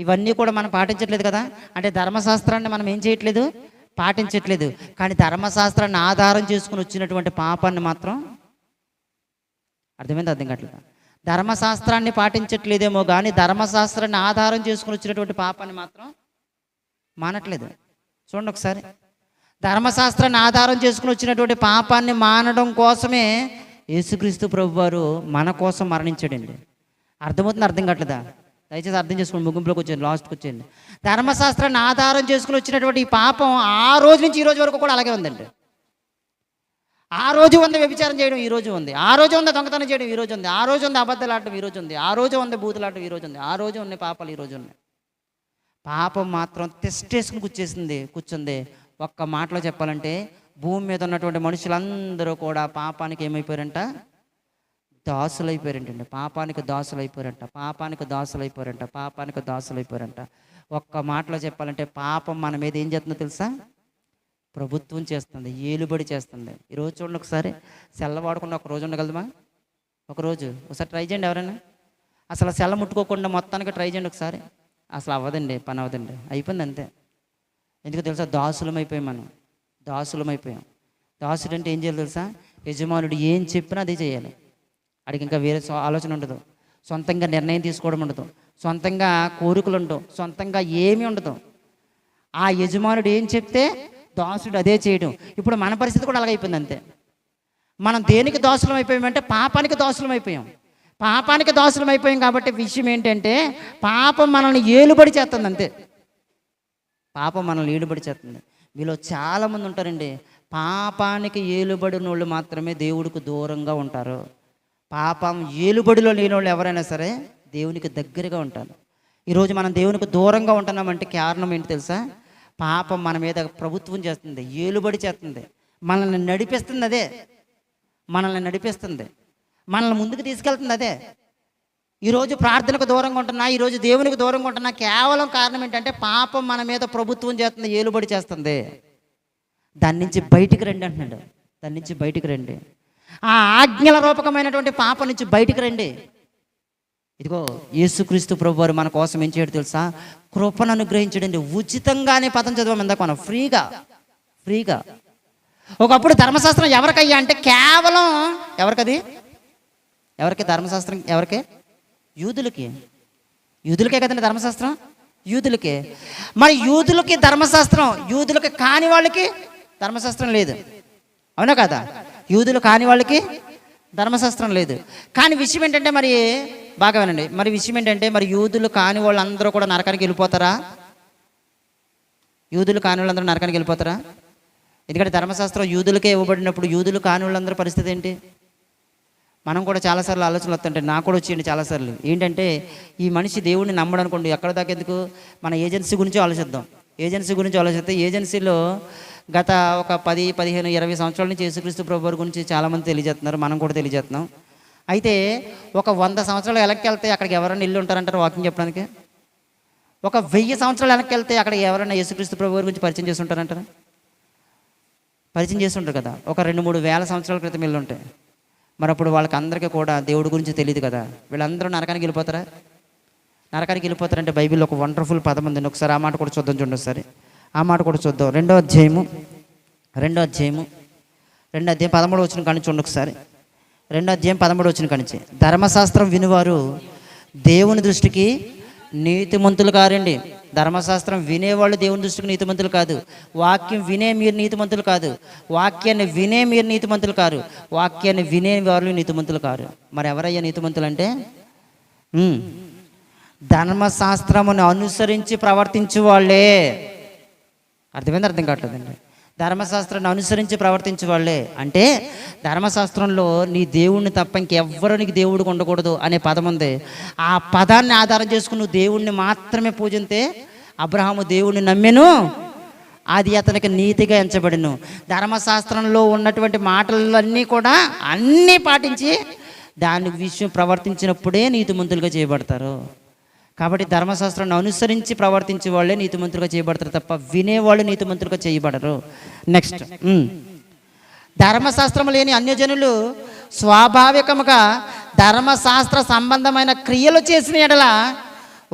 ఇవన్నీ కూడా మనం పాటించట్లేదు కదా. అంటే ధర్మశాస్త్రాన్ని మనం ఏం చేయట్లేదు? పాటించట్లేదు. కానీ ధర్మశాస్త్రాన్ని ఆధారం చేసుకుని వచ్చినటువంటి పాపాన్ని మాత్రం అర్థమైంది? అర్థం కావట్లేదు. ధర్మశాస్త్రాన్ని పాటించట్లేదేమో కానీ ధర్మశాస్త్రాన్ని ఆధారం చేసుకుని వచ్చినటువంటి పాపాన్ని మాత్రం మానట్లేదు. చూడండి ఒకసారి. ధర్మశాస్త్రాన్ని ఆధారం చేసుకుని వచ్చినటువంటి పాపాన్ని మానడం కోసమే యేసుక్రీస్తు ప్రభువారు మన కోసం మరణించాడండి. అర్థమవుతుంది? అర్థం కావట్లేదా? దయచేసి అర్థం చేసుకోండి. ముగింపులోకి వచ్చేయండి, లాస్ట్కి వచ్చేయండి. ధర్మశాస్త్రాన్ని ఆధారం చేసుకుని వచ్చినటువంటి ఈ పాపం ఆ రోజు నుంచి ఈ రోజు వరకు కూడా అలాగే ఉందండి. ఆ రోజు ఉంది వ్యభిచారం చేయడం, ఈ రోజు ఉంది. ఆ రోజు ఉంది దొంగతనం చేయడం, ఈ రోజు ఉంది. ఆ రోజు ఉంది అబద్ధాలు ఆడటం, ఈ రోజు ఉంది. ఆ రోజు ఉంది బూతులాడటం, ఈ రోజు ఉంది. ఆ రోజు ఉన్నాయి పాపాలు, ఈ రోజు ఉన్నాయి. పాపం మాత్రం తెస్టేసుకుని కూర్చుంది. ఒక్క మాటలో చెప్పాలంటే భూమి మీద ఉన్నటువంటి మనుషులందరూ కూడా పాపానికి ఏమైపోయారంట? దాసులైపోయారంటండి. పాపానికి దాసులైపోయారంట. పాపానికి దాసులైపోయారంట. పాపానికి దాసులైపోయారంట. ఒక్క మాటలో చెప్పాలంటే పాపం మన మీద ఏం చేస్తుందో తెలుసా? ప్రభుత్వం చేస్తుంది, ఏలుబడి చేస్తుంది. ఈరోజు చూడండి ఒకసారి. సెల్ల వాడకుండా ఒక రోజు ఉండగలమా? ఒకసారి ట్రై చేయండి ఎవరైనా. అసలు సెల్ల ముట్టుకోకుండా మొత్తానికి ట్రై చేయండి ఒకసారి. అసలు అవ్వదండి, పని అవ్వదండి, అయిపోయింది అంతే. ఎందుకు తెలుసా? దాసులమైపోయాం మనం. దాసుడు అంటే ఏం చేయాలి తెలుసా? యజమానుడు ఏం చెప్పినా అదే చేయాలి. అడిగి ఇంకా వేరే ఆలోచన ఉండదు. సొంతంగా నిర్ణయం తీసుకోవడం ఉండదు. సొంతంగా కోరికలు ఉండవు. సొంతంగా ఏమీ ఉండదు. ఆ యజమానుడు ఏం చెప్తే దాసుడు అదే చేయడం. ఇప్పుడు మన పరిస్థితి కూడా అలాగైపోయింది అంతే. మనం దేనికి దాసులం అయిపోయామంటే పాపానికి దాసులం అయిపోయాం. కాబట్టి విషయం ఏంటంటే పాపం మనల్ని ఏలుబడి చేస్తుంది అంతే. పాపం మనల్ని ఏలుబడి చేస్తుంది. మీలో చాలామంది ఉంటారండి, పాపానికి ఏలుబడిన వాళ్ళు మాత్రమే దేవుడికి దూరంగా ఉంటారు. పాపం ఏలుబడిలో లేని వాళ్ళు ఎవరైనా సరే దేవునికి దగ్గరగా ఉంటారు. ఈరోజు మనం దేవునికి దూరంగా ఉంటున్నామంటే కారణం ఏంటి తెలుసా? పాపం మన మీద ప్రభుత్వం చేస్తుంది, ఏలుబడి చేస్తుంది, మనల్ని నడిపిస్తుంది. మనల్ని ముందుకు తీసుకెళ్తుంది అదే. ఈరోజు ప్రార్థనకు దూరంగా ఉంటున్నా, ఈరోజు దేవునికి దూరంగా ఉంటున్నా, కేవలం కారణం ఏంటంటే పాపం మన మీద ప్రభుత్వం చేస్తుంది, ఏలుబడి చేస్తుంది. దాని నుంచి బయటికి రండి అంటున్నాడు. దాని నుంచి బయటికి రండి. ఆ ఆజ్ఞల రూపకమైనటువంటి పాపం నుంచి బయటికి రండి. ఇదిగో యేసుక్రీస్తు ప్రభువారు మన కోసం ఏం చేయడు తెలుసా? కృపను అనుగ్రహించడండి. ఉచితంగానే పదం చదవం ఇందాక మనం, ఫ్రీగా. ఒకప్పుడు ధర్మశాస్త్రం ఎవరికయ్యా అంటే కేవలం ఎవరికి ధర్మశాస్త్రం? ఎవరికి? యూదులకే కదండి ధర్మశాస్త్రం, యూదులకే. మరి యూదులకి ధర్మశాస్త్రం, యూదులకి కాని వాళ్ళకి ధర్మశాస్త్రం లేదు, అవునా కదా? యూదులు కాని వాళ్ళకి ధర్మశాస్త్రం లేదు. కానీ విషయం ఏంటంటే, మరి బాగా వినండి, మరి విషయం ఏంటంటే, మరి యూదులు కాని వాళ్ళందరూ కూడా నరకానికి వెళ్ళిపోతారా? యూదులు కాని వాళ్ళందరూ నరకానికి వెళ్ళిపోతారా? ఎందుకంటే ధర్మశాస్త్రం యూదులకే ఇవ్వబడినప్పుడు యూదులు కాని వాళ్ళందరూ పరిస్థితి ఏంటి? మనం కూడా చాలాసార్లు ఆలోచనలు వస్తుంటాయి, నాకు కూడా వచ్చేయండి చాలాసార్లు. ఏంటంటే, ఈ మనిషి దేవుడిని నమ్మడు అనుకోండి, ఎక్కడ దాకా ఎందుకు, మన ఏజెన్సీ గురించి ఆలోచిద్దాం. ఏజెన్సీలో గత ఒక 10, 15, 20 సంవత్సరాల నుంచి యేసుక్రీస్తు ప్రభువారి గురించి చాలామంది తెలియజేస్తున్నారు, మనం కూడా తెలియజేస్తున్నాం. అయితే ఒక 100 సంవత్సరాలు వెనక్కి వెళ్తే అక్కడికి ఎవరైనా ఇల్లు ఉంటారంటారు వాకింగ్ చెప్పడానికి? ఒక 1000 సంవత్సరాలు వెనక్కి వెళ్తే అక్కడికి ఎవరైనా యేసుక్రీస్తు ప్రభువారి గురించి పరిచయం చేసి ఉంటారంటారా? పరిచయం చేస్తుంటారు కదా. ఒక 2-3 వేల సంవత్సరాల క్రితం ఇల్లు ఉంటాయి. మరి అప్పుడు వాళ్ళకి అందరికీ కూడా దేవుడి గురించి తెలియదు కదా. వీళ్ళందరూ నరకానికి వెళ్ళిపోతారా? నరకానికి వెళ్ళిపోతారంటే బైబిల్లో ఒక వండర్ఫుల్ పదం ఉందండి. ఒకసారి ఆ మాట కూడా చూద్దాం. చూడండి ఒకసారి ఆ మాట కూడా చూద్దాం. 2వ అధ్యాయము 13వ వచనం కానించి చూడండి ఒకసారి. 2వ అధ్యాయం 13వ వచనం కానించి, ధర్మశాస్త్రం వినువారు దేవుని దృష్టికి నీతిమంతులు కారండి. ధర్మశాస్త్రం వినేవాళ్ళు దేవుని దృష్టికి నీతిమంతులు కాదు. వాక్యం వినే మీరు నీతిమంతులు కాదు. వాక్యాన్ని వినే మీరు నీతిమంతులు కారు. వాక్యాన్ని వినే వాళ్ళు నీతిమంతులు కారు. మరి ఎవరయ్యా నీతిమంతులు అంటే? ధర్మశాస్త్రమును అనుసరించి ప్రవర్తించే వాళ్ళే. అర్థమైంది? అర్థం కావట్లేదండి. ధర్మశాస్త్రాన్ని అనుసరించి ప్రవర్తించే వాళ్ళే అంటే, ధర్మశాస్త్రంలో నీ దేవుణ్ణి తప్ప ఇంకెవ్వరూ నీకు దేవుడికి ఉండకూడదు అనే పదం ఉంది. ఆ పదాన్ని ఆధారం చేసుకుని నువ్వు దేవుణ్ణి మాత్రమే పూజిస్తే, అబ్రహాము దేవుణ్ణి నమ్మెను, అది అతనికి నీతిగా ఎంచబడెను. ధర్మశాస్త్రంలో ఉన్నటువంటి మాటలన్నీ కూడా అన్నీ పాటించి దాని విషయం ప్రవర్తించినప్పుడే నీతిమంతులుగా చేయబడతారు. కాబట్టి ధర్మశాస్త్రాన్ని అనుసరించి ప్రవర్తించే వాళ్ళే నీతిమంతులుగా చేయబడతారు తప్ప వినేవాళ్ళు నీతిమంతులుగా చేయబడరు. నెక్స్ట్, ధర్మశాస్త్రం లేని అన్యజనులు స్వాభావికముగా ధర్మశాస్త్ర సంబంధమైన క్రియలు చేసిన ఎడల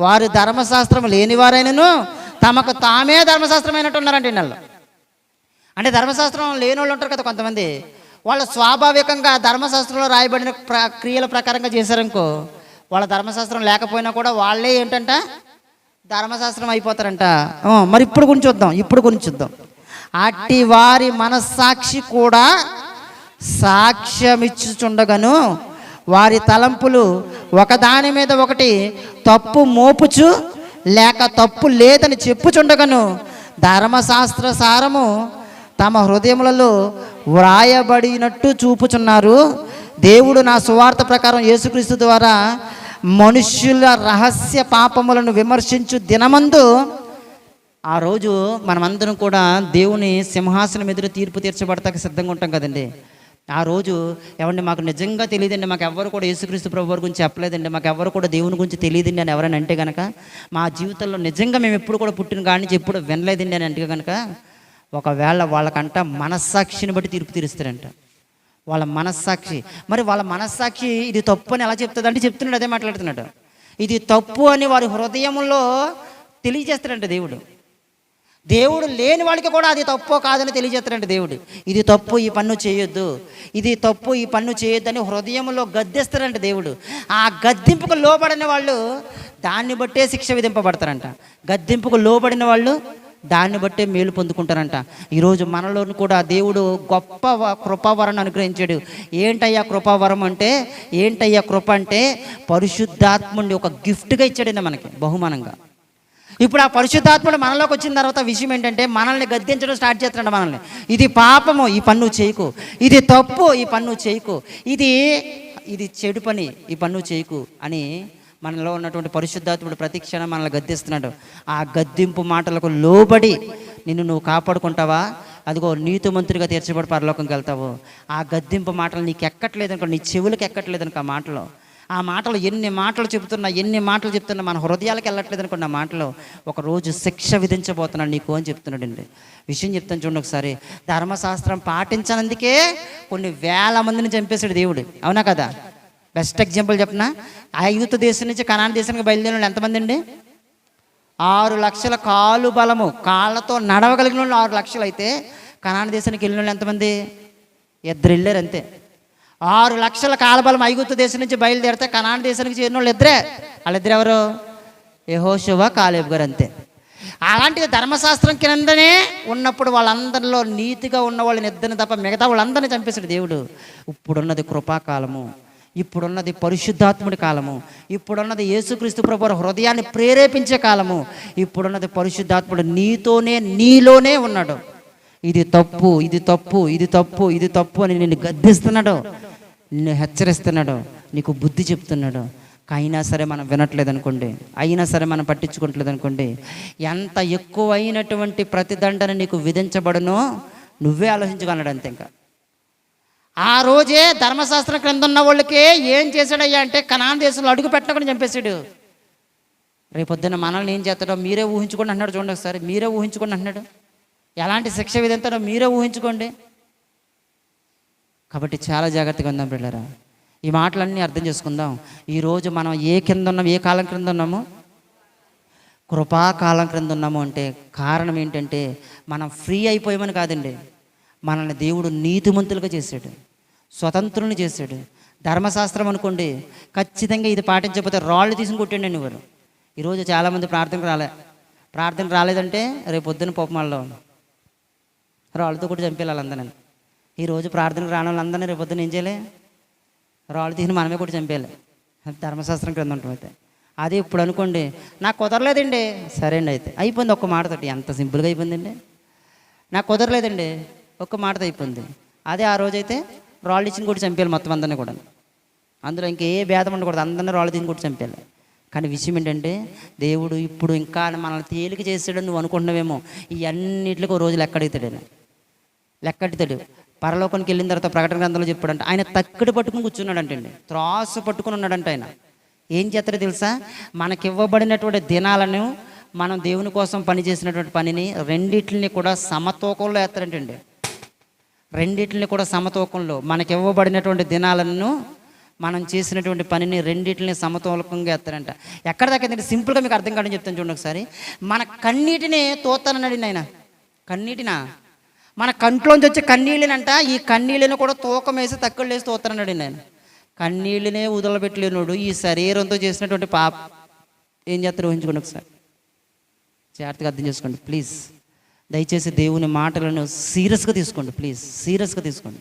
వారు ధర్మశాస్త్రం లేని వారైనను తమకు తామే ధర్మశాస్త్రమైనట్టు ఉన్నారంటే వాళ్ళు. అంటే ధర్మశాస్త్రం లేని వాళ్ళు ఉంటారు కదా కొంతమంది, వాళ్ళు స్వాభావికంగా ధర్మశాస్త్రంలో రాయబడిన క్రియల ప్రకారంగా చేశారనుకో, వాళ్ళ ధర్మశాస్త్రం లేకపోయినా కూడా వాళ్ళే ఏంటంట ధర్మశాస్త్రం అయిపోతారంట. మరి ఇప్పుడు గురించి చూద్దాం. అట్టి వారి మనస్సాక్షి కూడా సాక్ష్యమిచ్చుచుండగను వారి తలంపులు ఒకదాని మీద ఒకటి తప్పు మోపుచు లేక తప్పు లేదని చెప్పుచుండగను ధర్మశాస్త్ర సారము తమ హృదయములలో వ్రాయబడినట్టు చూపుచున్నారు. దేవుడు నా సువార్త ప్రకారం యేసుక్రీస్తు ద్వారా మనుష్యుల రహస్య పాపములను విమర్శించు దినమందు, ఆ రోజు మనమందరం కూడా దేవుని సింహాసనం ఎదురు తీర్పు తీర్చబడతాక సిద్ధంగా ఉంటాం కదండి. ఆ రోజు ఏమండి మాకు నిజంగా తెలియదండి, మాకు ఎవరు కూడా యేసుక్రీస్తు ప్రభువారి గురించి చెప్పలేదండి, మాకు ఎవరు కూడా దేవుని గురించి తెలియదండి అని ఎవరైనా అంటే కనుక, మా జీవితంలో నిజంగా మేము ఎప్పుడు కూడా పుట్టిన కాడి నుంచి ఎప్పుడు వినలేదండి అని అంటే కనుక, ఒకవేళ వాళ్ళకంట మనస్సాక్షిని బట్టి తీర్పు తీరుస్తారంట. వాళ్ళ మనస్సాక్షి. మరి వాళ్ళ మనస్సాక్షి ఇది తప్పు అని ఎలా చెప్తుంది అంటే, చెప్తున్నాడు, అదే మాట్లాడుతున్నాడు. ఇది తప్పు అని వారి హృదయంలో తెలియజేస్తాడంట దేవుడు. దేవుడు లేని వాడికి కూడా అది తప్పో కాదని తెలియజేస్తాడంట దేవుడు. ఇది తప్పు, ఈ పన్ను చేయొద్దు, ఇది తప్పు, ఈ పన్ను చేయొద్దు అని హృదయంలో గద్దిస్తాడంట దేవుడు. ఆ గద్దింపుకు లోబడిన వాళ్ళు దాన్ని బట్టే శిక్ష విధింపబడతారంట. గద్దింపుకు లోబడిన వాళ్ళు దాన్ని బట్టే మేలు పొందుకుంటారంట. ఈరోజు మనలోని కూడా దేవుడు గొప్ప కృపావరాన్ని అనుగ్రహించాడు. ఏంటయ్యా కృపావరం అంటే, ఏంటయ్యా కృప అంటే, పరిశుద్ధాత్ముడిని ఒక గిఫ్ట్గా ఇచ్చాడండి మనకి బహుమానంగా. ఇప్పుడు ఆ పరిశుద్ధాత్ముడు మనలోకి వచ్చిన తర్వాత విషయం ఏంటంటే, మనల్ని గద్దించడం స్టార్ట్ చేస్తున్నాడు. మనల్ని ఇది పాపము, ఈ పన్ను చేయకు, ఇది తప్పు, ఈ పన్ను చేయకు, ఇది ఇది చెడు పని, ఈ పని నువ్వు చేయకు అని మనలో ఉన్నటువంటి పరిశుద్ధాత్ముడు ప్రతి క్షణం మనల్ని గద్దిస్తున్నాడు. ఆ గద్దింపు మాటలకు లోబడి నిన్ను నువ్వు కాపాడుకుంటావా, అదిగో నీతిమంతుడిగా తీర్చబడి పరలోకంకి వెళ్తావు. ఆ గద్దింపు మాటలు నీకు ఎక్కట్లేదు అనుకో, నీ చెవులకు ఎక్కట్లేదు అనుకో, ఆ మాటలు ఎన్ని మాటలు చెప్తున్నా మన హృదయాలకు వెళ్ళట్లేదు అనుకోండి. ఆ మాటలు ఒకరోజు శిక్ష విధించబోతున్నాడు నీకు అని చెప్తున్నాడండి. విషయం చెప్తాను చూడండి ఒకసారి. ధర్మశాస్త్రం పాటించనందుకే కొన్ని వేల మందిని చంపేశాడు దేవుడు, అవునా కదా? బెస్ట్ ఎగ్జాంపుల్ చెప్పనా, ఐగుప్తు దేశం నుంచి కనాను దేశానికి బయలుదేరిన వాళ్ళు ఎంతమంది అండి? 6 లక్షల కాలు బలము, కాళ్ళతో నడవగలిగిన వాళ్ళు 6 లక్షలు అయితే కనాను దేశానికి వెళ్ళిన వాళ్ళు ఎంతమంది? 2 వెళ్ళారు అంతే. 6 లక్షల కాలబలం ఐగుప్తు దేశం నుంచి బయలుదేరితే కనాను దేశానికి చేరిన వాళ్ళు 2. వాళ్ళిద్దరు ఎవరు? యెహోషువ, కాలేబు గారు, అంతే. అలాంటిది ధర్మశాస్త్రం కిందనే ఉన్నప్పుడు వాళ్ళందరిలో నీతిగా ఉన్న వాళ్ళని ఇద్దరిని తప్ప మిగతా వాళ్ళందరినీ చంపేశాడు దేవుడు. ఇప్పుడున్నది కృపాకాలము, ఇప్పుడున్నది పరిశుద్ధాత్ముడి కాలము, ఇప్పుడున్నది యేసుక్రీస్తు ప్రభువు హృదయాన్ని ప్రేరేపించే కాలము, ఇప్పుడున్నది పరిశుద్ధాత్ముడు నీలోనే ఉన్నాడు. ఇది తప్పు, ఇది తప్పు, ఇది తప్పు, ఇది తప్పు అని నిన్ను గద్దిస్తున్నాడు, నిన్ను హెచ్చరిస్తున్నాడు, నీకు బుద్ధి చెప్తున్నాడు. అయినా సరే మనం వినట్లేదు అనుకోండి, అయినా సరే మనం పట్టించుకోవట్లేదు అనుకోండి, ఎంత ఎక్కువైనటువంటి ప్రతిదండన నీకు విధించబడునో నువ్వే ఆలోచించగలడు అంతే. ఇంకా ఆ రోజే ధర్మశాస్త్రం క్రింద ఉన్న వాళ్ళకే ఏం చేశాడయ్యా అంటే కనాను దేశంలో అడుగు పెట్టకుండా చంపేశాడు. రేపొద్దున మనల్ని ఏం చేస్తాడో మీరే ఊహించుకోండి అన్నాడు. చూడండి ఒకసారి, మీరే ఊహించుకోండి అన్నాడు. ఎలాంటి శిక్ష విధిస్తాడో మీరే ఊహించుకోండి. కాబట్టి చాలా జాగ్రత్తగా ఉందాం పిల్లరా, ఈ మాటలన్నీ అర్థం చేసుకుందాం. ఈరోజు మనం ఏ కాలం క్రింద ఉన్నాము? కృపాకాలం క్రింద ఉన్నాము. అంటే కారణం ఏంటంటే మనం ఫ్రీ అయిపోయామని కాదండి, మనల్ని దేవుడు నీతిమంతులుగా చేశాడు, స్వతంత్రుని చేశాడు. ధర్మశాస్త్రం అనుకోండి, ఖచ్చితంగా ఇది పాటించకపోతే రాళ్ళు తీసుకుని కొట్టండి ఎవరు. ఈరోజు చాలామంది ప్రార్థన రాలేదంటే రేపు పొద్దున్న పోపమాల్లో రాళ్ళతో కూడా చంపేయాలి వాళ్ళందరినీ. ఈరోజు ప్రార్థనకు రాని వాళ్ళందరినీ రేపు పొద్దున్న ఏం చేయాలి? రాళ్ళు తీసి మనమే కూడా చంపేయాలి, ధర్మశాస్త్రం క్రింద ఉంటాం. అయితే అదే ఇప్పుడు అనుకోండి, నాకు కుదరలేదండి, సరే అండి అయితే అయిపోయింది, ఒక్క మాటతోటి. ఎంత సింపుల్గా అయిపోయిందండి. నాకు కుదరలేదండి, ఒక్క మాటతో అయిపోయింది. అదే ఆ రోజైతే రాళ్ళు ఇచ్చిన కూడా చంపేయాలి మొత్తం అందరినీ కూడా, అందులో ఇంకే భేదం ఉండకూడదు, అందరినీ రాళ్ళు తీసి కూడా చంపేయాలి. కానీ విషయం ఏంటంటే దేవుడు ఇప్పుడు ఇంకా మనల్ని తేలిక చేసాడని నువ్వు అనుకుంటున్నావేమో, ఈ అన్నింటికి రోజు లెక్కడతాడు. పరలోకానికి వెళ్ళిన తర్వాత ప్రకటన గ్రంథంలో చెప్పాడంట, ఆయన తక్కడి పట్టుకుని కూర్చున్నాడంటండి, త్రాసు పట్టుకుని ఉన్నాడంట. ఆయన ఏం చేస్తాడో తెలుసా? మనకివ్వబడినటువంటి దినాలను, మనం దేవుని కోసం పనిచేసినటువంటి పనిని రెండిటిని కూడా సమతూకంలో వేస్తాడంటండి. రెండిటిని కూడా సమతూకంలో, మనకి ఇవ్వబడినటువంటి దినాలను, మనం చేసినటువంటి పనిని రెండిటిని సమతూకంగా వేస్తాడంట. ఎక్కడ దాకా సింపుల్గా మీకు అర్థం కాదని చెప్తాను చూడండి ఒకసారి. మన కన్నీటిని తోస్తానన్నాడు ఆయన. కన్నీటినా? మన కంట్లోంచి వచ్చే కన్నీళ్ళనంట, ఈ కన్నీళ్ళని కూడా తూకం వేసి తక్కువ వేసి తోస్తానన్నాడు ఆయన. కన్నీళ్ళనే వదలబెట్టలేనుడు ఈ శరీరంతో చేసినటువంటి పాప ఏం చేస్తాడు ఊహించుకోండి ఒకసారి. జాగ్రత్తగా అర్థం చేసుకోండి ప్లీజ్. దయచేసి దేవుని మాటలను సీరియస్గా తీసుకోండి ప్లీజ్, సీరియస్గా తీసుకోండి.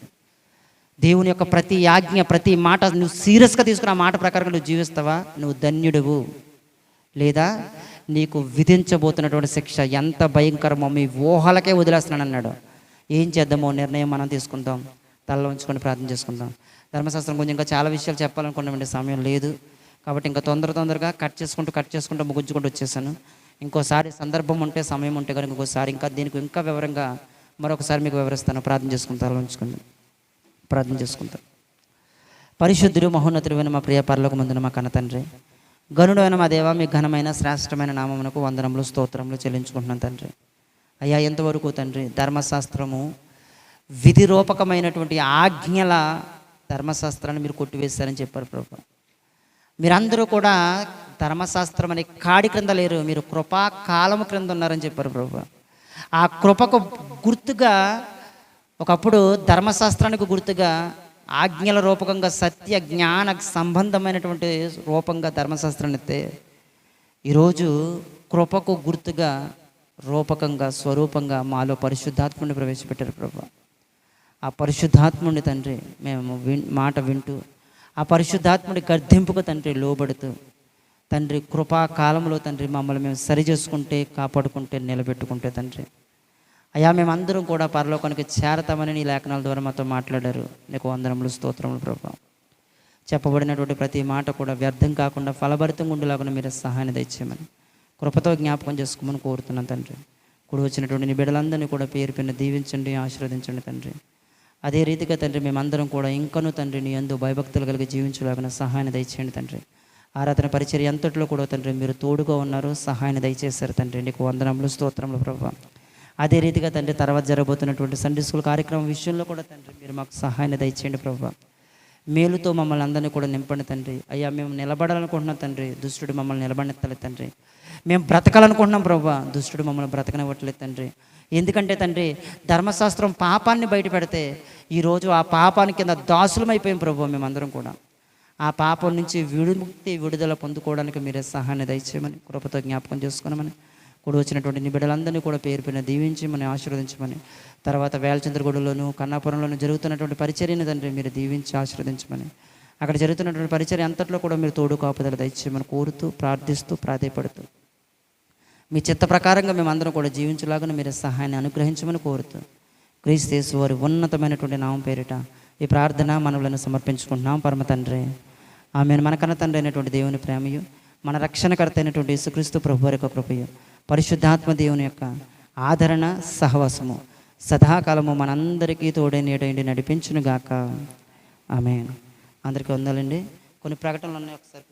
దేవుని యొక్క ప్రతి ఆజ్ఞ, ప్రతి మాట నువ్వు సీరియస్గా తీసుకుని ఆ మాట ప్రకారంగా నువ్వు జీవిస్తావా, నువ్వు ధన్యుడువు. లేదా నీకు విధించబోతున్నటువంటి శిక్ష ఎంత భయంకరమో మీ ఊహలకే వదిలేస్తున్నాను అన్నాడు. ఏం చేద్దామో నిర్ణయం మనం తీసుకుందాం. తలలో ఉంచుకొని ప్రార్థన చేసుకుందాం. ధర్మశాస్త్రం కొంచెం ఇంకా చాలా విషయాలు చెప్పాలనుకున్నామండి, సమయం లేదు కాబట్టి ఇంకా తొందరగా కట్ చేసుకుంటూ ముగించుకుంటూ వచ్చేసాను. ఇంకోసారి సందర్భం ఉంటే, సమయం ఉంటే కనుక ఇంకోసారి దీనికి ఇంకా వివరంగా మరొకసారి మీకు వివరిస్తాను. ప్రార్థన చేసుకుంటాను, ఉంచుకుందాం, ప్రార్థన చేసుకుంటాం. పరిశుద్ధుడు మహోన్నతుడైన మా ప్రియ పరలోకమందున మా కన్న తండ్రి, గనుడు అయిన మా దేవ, మీ ఘనమైన శ్రేష్టమైన నామమునకు వందనములు స్తోత్రములు చెల్లించుకుంటున్నాను తండ్రి. అయ్యా, ఎంతవరకు తండ్రి ధర్మశాస్త్రము విధిరూపకమైనటువంటి ఆజ్ఞల ధర్మశాస్త్రాన్ని మీరు కొట్టివేశారని చెప్పారు ప్రభు. మీరందరూ కూడా ధర్మశాస్త్రం అనే కాడి క్రింద లేరు, మీరు కృపా కాలము క్రింద ఉన్నారని చెప్పారు ప్రభు. ఆ కృపకు గుర్తుగా ఒకప్పుడు ధర్మశాస్త్రానికి గుర్తుగా ఆజ్ఞల రూపకంగా సత్య జ్ఞాన సంబంధమైనటువంటి రూపంగా ధర్మశాస్త్రాన్ని ఎత్తే, ఈరోజు కృపకు గుర్తుగా రూపకంగా స్వరూపంగా మాలో పరిశుద్ధాత్ముని ప్రవేశపెట్టారు ప్రభు. ఆ పరిశుద్ధాత్ముని తండ్రి మేము మాట వింటూ, ఆ పరిశుద్ధాత్ముడి గర్ధింపుకు తండ్రి లోబడుతూ, తండ్రి కృపాకాలంలో తండ్రి మమ్మల్ని మేము సరి చేసుకుంటే, కాపాడుకుంటే, నిలబెట్టుకుంటే తండ్రి అయ్యా, మేమందరం కూడా పరలోకానికి చేరతామని నీ లేఖనాల ద్వారా మాతో మాట్లాడారు. నీకు వందనములు స్తోత్రములు ప్రభు. చెప్పబడినటువంటి ప్రతి మాట కూడా వ్యర్థం కాకుండా ఫలభరితంగా ఉండేలాగా మీరు సహాయాన్ని దయచేయమని కృపతో జ్ఞాపకం చేసుకోమని కోరుతున్నాను తండ్రి. కూడి వచ్చినటువంటి నీ బిడ్డలందరినీ కూడా పేరు పైన దీవించండి, ఆశీర్వదించండి తండ్రి. అదే రీతిగా తండ్రి మేమందరం కూడా ఇంకనూ తండ్రి నీ యందు భయభక్తులు కలిగి జీవించలాగిన సహాయాన్ని దయచేయండి తండ్రి. ఆరాధన పరిచర్య అంతట్లో కూడా తండ్రి మీరు తోడుగా ఉన్నారు, సహాయాన్ని దయచేశారు తండ్రి. నీకు వందనములు, స్తోత్రములు ప్రభువా. అదే రీతిగా తండ్రి తర్వాత జరగబోతున్నటువంటి సండే స్కూల్ కార్యక్రమం విషయంలో కూడా తండ్రి మీరు మాకు సహాయాన్ని దయచేయండి ప్రభువా. మేలుతో మమ్మల్ని అందరినీ కూడా నింపండి తండ్రి. అయ్యా మేము నిలబడాలనుకుంటున్నాం తండ్రి, దుష్టుడు మమ్మల్ని నిలబడెత్తలేదు తండ్రి. మేము బ్రతకాలనుకుంటున్నాం ప్రభువా, దుష్టుడు మమ్మల్ని బ్రతకనివ్వట్లేదు తండ్రి. ఎందుకంటే తండ్రి ధర్మశాస్త్రం పాపాన్ని బయట పెడితే ఈరోజు ఆ పాపానికి కింద దాసులమైపోయాం ప్రభువా. మేమందరం కూడా ఆ పాపం నుంచి విడుదల పొందుకోవడానికి మీరే సహాయాన్ని దయచేయమని కృపతో జ్ఞాపకం చేసుకోమని కూడి వచ్చినటువంటి నీ బిడ్డలందరినీ కూడా పేరు పైన దీవించమని ఆశీర్వదించమని తర్వాత వేలచంద్రగూడలోను కన్నాపురంలోను జరుగుతున్నటువంటి పరిచర్యను తండ్రి మీరు దీవించి ఆశీర్వదించమని అక్కడ జరుగుతున్నటువంటి పరిచర్య అంతట్లో కూడా మీరు తోడు కాపుదల దయచేయమని కోరుతూ ప్రార్థిస్తూ ప్రాధేయపడుతూ మీ చిత్త ప్రకారంగా మేమందరం కూడా జీవించలాగా మీరు సహాయాన్ని అనుగ్రహించమని కోరుతూ క్రీస్తు యేసు వారి ఉన్నతమైనటువంటి నామం పేరిట ఈ ప్రార్థన మనవులను సమర్పించుకుంటున్నాం పరమ తండ్రి. ఆమెను మనకన్న తండ్రి అయినటువంటి దేవుని ప్రేమయు మన రక్షణకర్త అయినటువంటి యేసుక్రీస్తు ప్రభు వారి యొక్క కృపయు పరిశుద్ధాత్మ దేవుని యొక్క ఆదరణ సహవాసము సదాకాలము మనందరికీ తోడే నీడైండి నడిపించునుగాక. ఆమేన్. అందరికీ వందలండి. కొన్ని ప్రకటనలు ఉన్నాయి, ఒకసారి